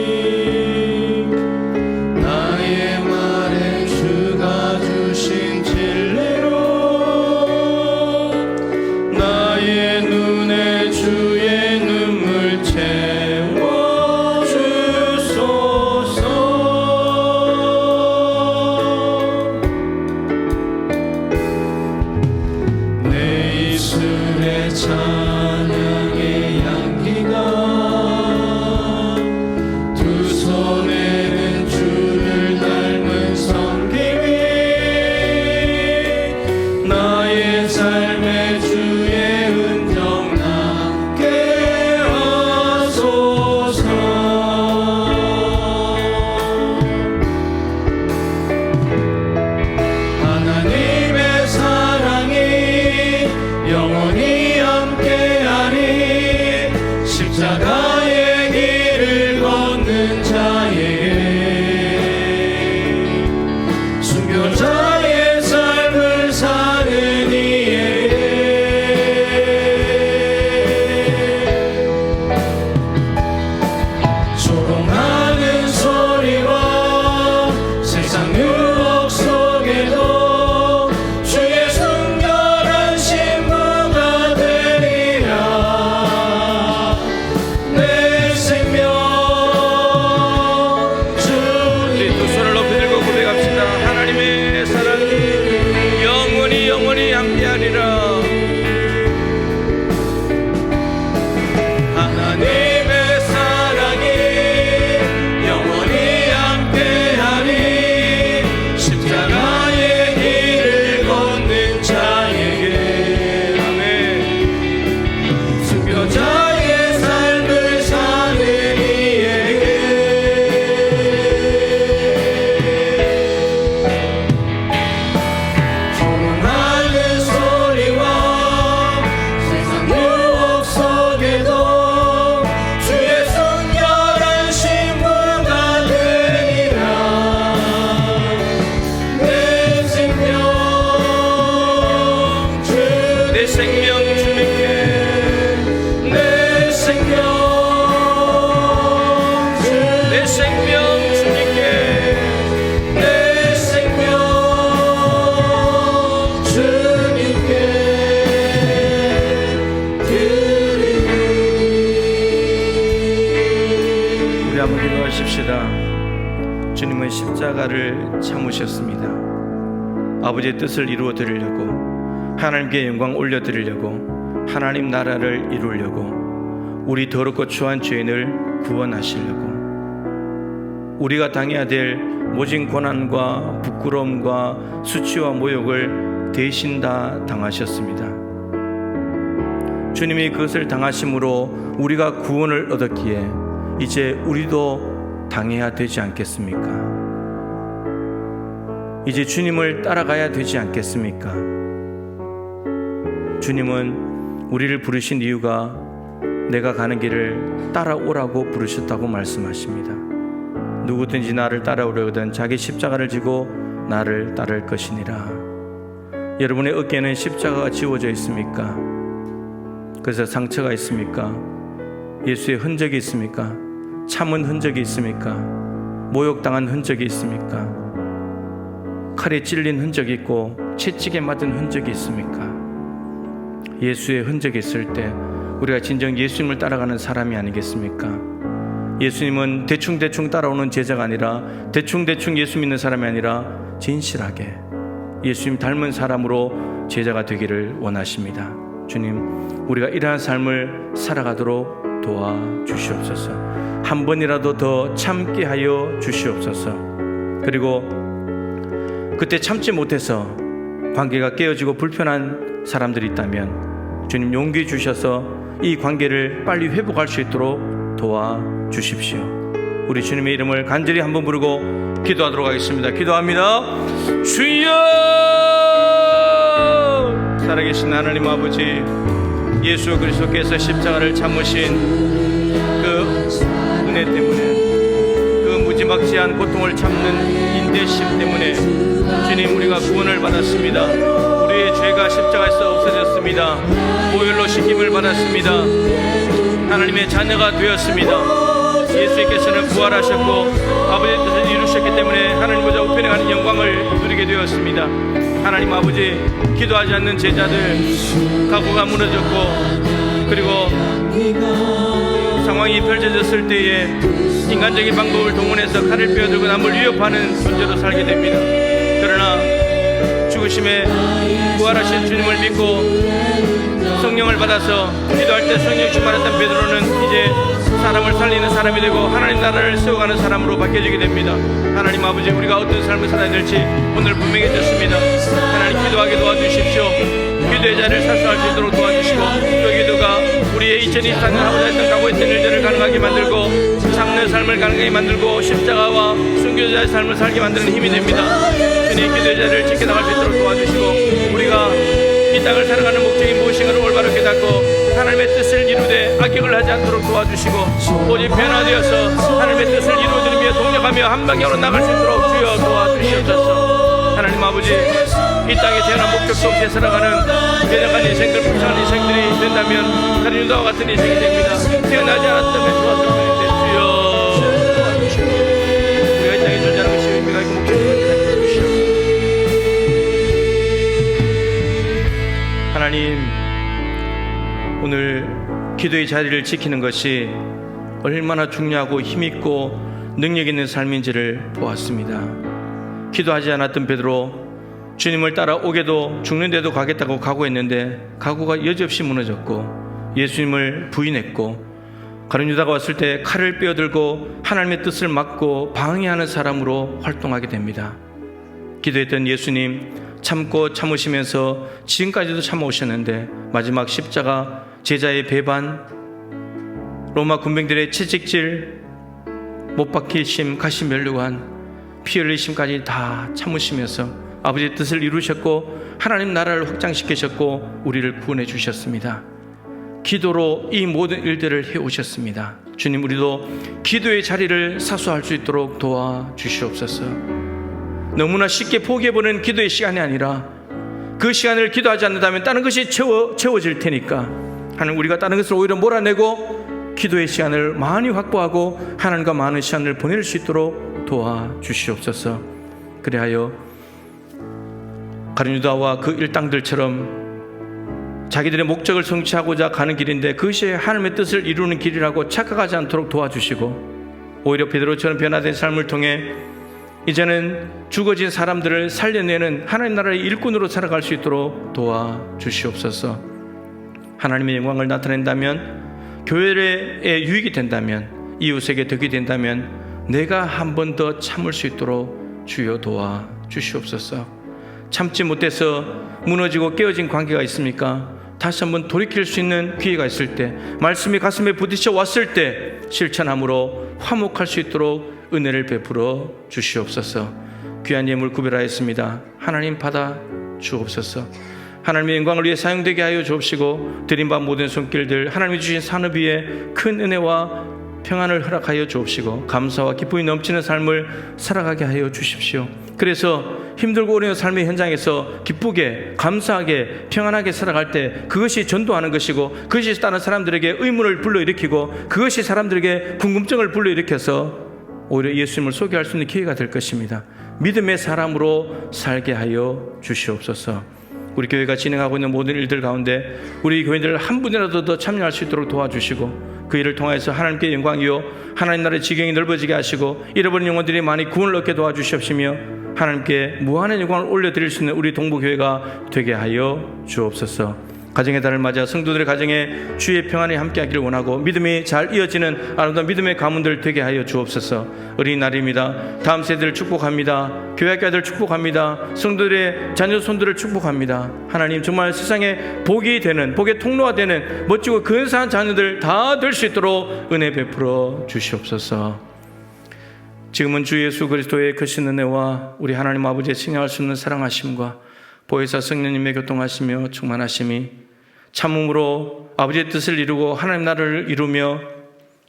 십자가를 참으셨습니다. 아버지의 뜻을 이루어 드리려고, 하나님께 영광 올려 드리려고, 하나님 나라를 이루려고, 우리 더럽고 추한 죄인을 구원하시려고, 우리가 당해야 될 모진 고난과 부끄러움과 수치와 모욕을 대신 다 당하셨습니다. 주님이 그것을 당하심으로 우리가 구원을 얻었기에 이제 우리도 당해야 되지 않겠습니까? 이제 주님을 따라가야 되지 않겠습니까? 주님은 우리를 부르신 이유가 내가 가는 길을 따라오라고 부르셨다고 말씀하십니다. 누구든지 나를 따라오려거든 자기 십자가를 지고 나를 따를 것이니라. 여러분의 어깨에는 십자가가 지워져 있습니까? 그래서 상처가 있습니까? 예수의 흔적이 있습니까? 참은 흔적이 있습니까? 모욕당한 흔적이 있습니까? 칼에 찔린 흔적이 있고 채찍에 맞은 흔적이 있습니까? 예수의 흔적이 있을 때 우리가 진정 예수님을 따라가는 사람이 아니겠습니까? 예수님은 대충대충 따라오는 제자가 아니라 대충대충 예수 믿는 사람이 아니라 진실하게 예수님 닮은 사람으로 제자가 되기를 원하십니다. 주님, 우리가 이러한 삶을 살아가도록 도와주시옵소서. 한 번이라도 더 참게 하여 주시옵소서. 그리고 그때 참지 못해서 관계가 깨어지고 불편한 사람들이 있다면 주님 용기 주셔서 이 관계를 빨리 회복할 수 있도록 도와주십시오. 우리 주님의 이름을 간절히 한번 부르고 기도하도록 하겠습니다. 기도합니다. 주여! 살아계신 하나님 아버지, 예수 그리스도께서 십자가를 참으신 그 은혜 때문에, 그 무지막지한 고통을 참는 인내심 때문에 주님, 우리가 구원을 받았습니다. 우리의 죄가 십자가에서 없어졌습니다. 보혈로 씻김을 받았습니다. 하나님의 자녀가 되었습니다. 예수님께서는 부활하셨고 아버지의 뜻을 이루셨기 때문에 하나님 보좌 우편에 가는 영광을 누리게 되었습니다. 하나님 아버지, 기도하지 않는 제자들 각오가 무너졌고, 그리고 상황이 펼쳐졌을 때에 인간적인 방법을 동원해서 칼을 빼어들고 남을 위협하는 존재로 살게 됩니다. 그러나 죽으심에 부활하신 주님을 믿고 성령을 받아서 기도할 때 성령 충만했던 베드로는 이제 사람을 살리는 사람이 되고 하나님 나라를 세워가는 사람으로 바뀌어지게 됩니다. 하나님 아버지, 우리가 어떤 삶을 살아야 될지 오늘 분명해졌습니다. 하나님, 기도하게 도와주십시오. 기도의 자리를 사수할 수 있도록 도와주시고, 그 기도가 우리의 2024년 하고자 했던 각오했던 일들을 가능하게 만들고 참는 삶을 가능하게 만들고 십자가와 순교자의 삶을 살게 만드는 힘이 됩니다. 주님, 기도의 자리를 지켜나갈 수 있도록 도와주시고, 우리가 이 땅을 살아가는 목적이 무엇인가를 올바로 깨닫고 하나님의 뜻을 이루되 악역을 하지 않도록 도와주시고, 오직 변화되어서 하나님의 뜻을 이루어드리며 동력하며 한 방향으로 나갈 수 있도록 주여 도와주시옵소서. 하나님 아버지, 이 땅에 태어난 목적도 없이 살아가는 변혁한 인생들, 불쌍한 인생들이 된다면 다른 유다와 같은 인생이 됩니다. 태어나지 않았다면 좋았을 뿐인데 주여 도와주시고, 우리가 이 땅에 존재하는 것이 의미가 있고 목적이 있는 주시옵소서. 하나님, 오늘 기도의 자리를 지키는 것이 얼마나 중요하고 힘있고 능력 있는 삶인지를 보았습니다. 기도하지 않았던 베드로, 주님을 따라오게도 죽는데도 가겠다고 각오했는데 각오가 여지없이 무너졌고 예수님을 부인했고, 가룟 유다가 왔을 때 칼을 빼어들고 하나님의 뜻을 막고 방해하는 사람으로 활동하게 됩니다. 기도했던 예수님, 참고 참으시면서 지금까지도 참아오셨는데 마지막 십자가, 제자의 배반, 로마 군병들의 채찍질, 못 박히심, 가시 면류관, 피 흘리심까지 다 참으시면서 아버지의 뜻을 이루셨고 하나님 나라를 확장시키셨고 우리를 구원해 주셨습니다. 기도로 이 모든 일들을 해오셨습니다. 주님, 우리도 기도의 자리를 사수할 수 있도록 도와주시옵소서. 너무나 쉽게 포기해버리는 기도의 시간이 아니라 그 시간을 기도하지 않는다면 다른 것이 채워질 테니까 하나님, 우리가 다른 것을 오히려 몰아내고 기도의 시간을 많이 확보하고 하나님과 많은 시간을 보낼 수 있도록 도와주시옵소서. 그리하여 가룟 유다와 그 일당들처럼 자기들의 목적을 성취하고자 가는 길인데 그것이 하나님의 뜻을 이루는 길이라고 착각하지 않도록 도와주시고, 오히려 베드로처럼 변화된 삶을 통해 이제는 죽어진 사람들을 살려내는 하나님 나라의 일꾼으로 살아갈 수 있도록 도와주시옵소서. 하나님의 영광을 나타낸다면, 교회의 유익이 된다면, 이웃에게 덕이 된다면 내가 한 번 더 참을 수 있도록 주여 도와주시옵소서. 참지 못해서 무너지고 깨어진 관계가 있습니까? 다시 한번 돌이킬 수 있는 기회가 있을 때, 말씀이 가슴에 부딪혀 왔을 때 실천함으로 화목할 수 있도록 은혜를 베풀어 주시옵소서. 귀한 예물 구별하였습니다. 하나님 받아 주옵소서. 하나님의 영광을 위해 사용되게 하여 주옵시고, 드린 바 모든 손길들 하나님이 주신 산업 위에 큰 은혜와 평안을 허락하여 주옵시고, 감사와 기쁨이 넘치는 삶을 살아가게 하여 주십시오. 그래서 힘들고 어려운 삶의 현장에서 기쁘게, 감사하게, 평안하게 살아갈 때 그것이 전도하는 것이고, 그것이 다른 사람들에게 의문을 불러일으키고, 그것이 사람들에게 궁금증을 불러일으켜서 오히려 예수님을 소개할 수 있는 기회가 될 것입니다. 믿음의 사람으로 살게 하여 주시옵소서. 우리 교회가 진행하고 있는 모든 일들 가운데 우리 교인들 한 분이라도 더 참여할 수 있도록 도와주시고, 그 일을 통해서 하나님께 영광이요 하나님 나라의 지경이 넓어지게 하시고, 잃어버린 영혼들이 많이 구원을 얻게 도와주시옵시며, 하나님께 무한한 영광을 올려드릴 수 있는 우리 동부교회가 되게 하여 주옵소서. 가정의 달을 맞아 성도들의 가정에 주의 평안이 함께하기를 원하고, 믿음이 잘 이어지는 아름다운 믿음의 가문들 되게 하여 주옵소서. 어린이날입니다. 다음 세대를 축복합니다. 교회학교들 축복합니다. 성도들의 자녀 손들을 축복합니다. 하나님, 정말 세상에 복이 되는, 복의 통로가 되는 멋지고 근사한 자녀들 다 될 수 있도록 은혜 베풀어 주시옵소서. 지금은 주 예수 그리스도의 크신 은혜와 우리 하나님 아버지의 승리할 수 있는 사랑하심과 보혜사 성령님의 교통하시며 충만하심이 참음으로 아버지의 뜻을 이루고 하나님 나라를 이루며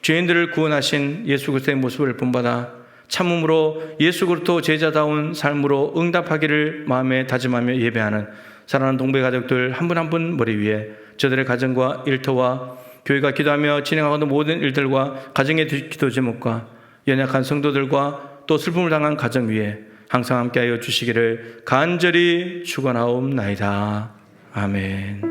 죄인들을 구원하신 예수 그리스도의 모습을 본받아 참음으로 예수 그리스도 제자다운 삶으로 응답하기를 마음에 다짐하며 예배하는 사랑하는 동배 가족들 한 분 한 분 머리 위에 저들의 가정과 일터와 교회가 기도하며 진행하는 모든 일들과 가정의 기도 제목과 연약한 성도들과 또 슬픔을 당한 가정 위에 항상 함께하여 주시기를 간절히 축원하옵나이다. 아멘.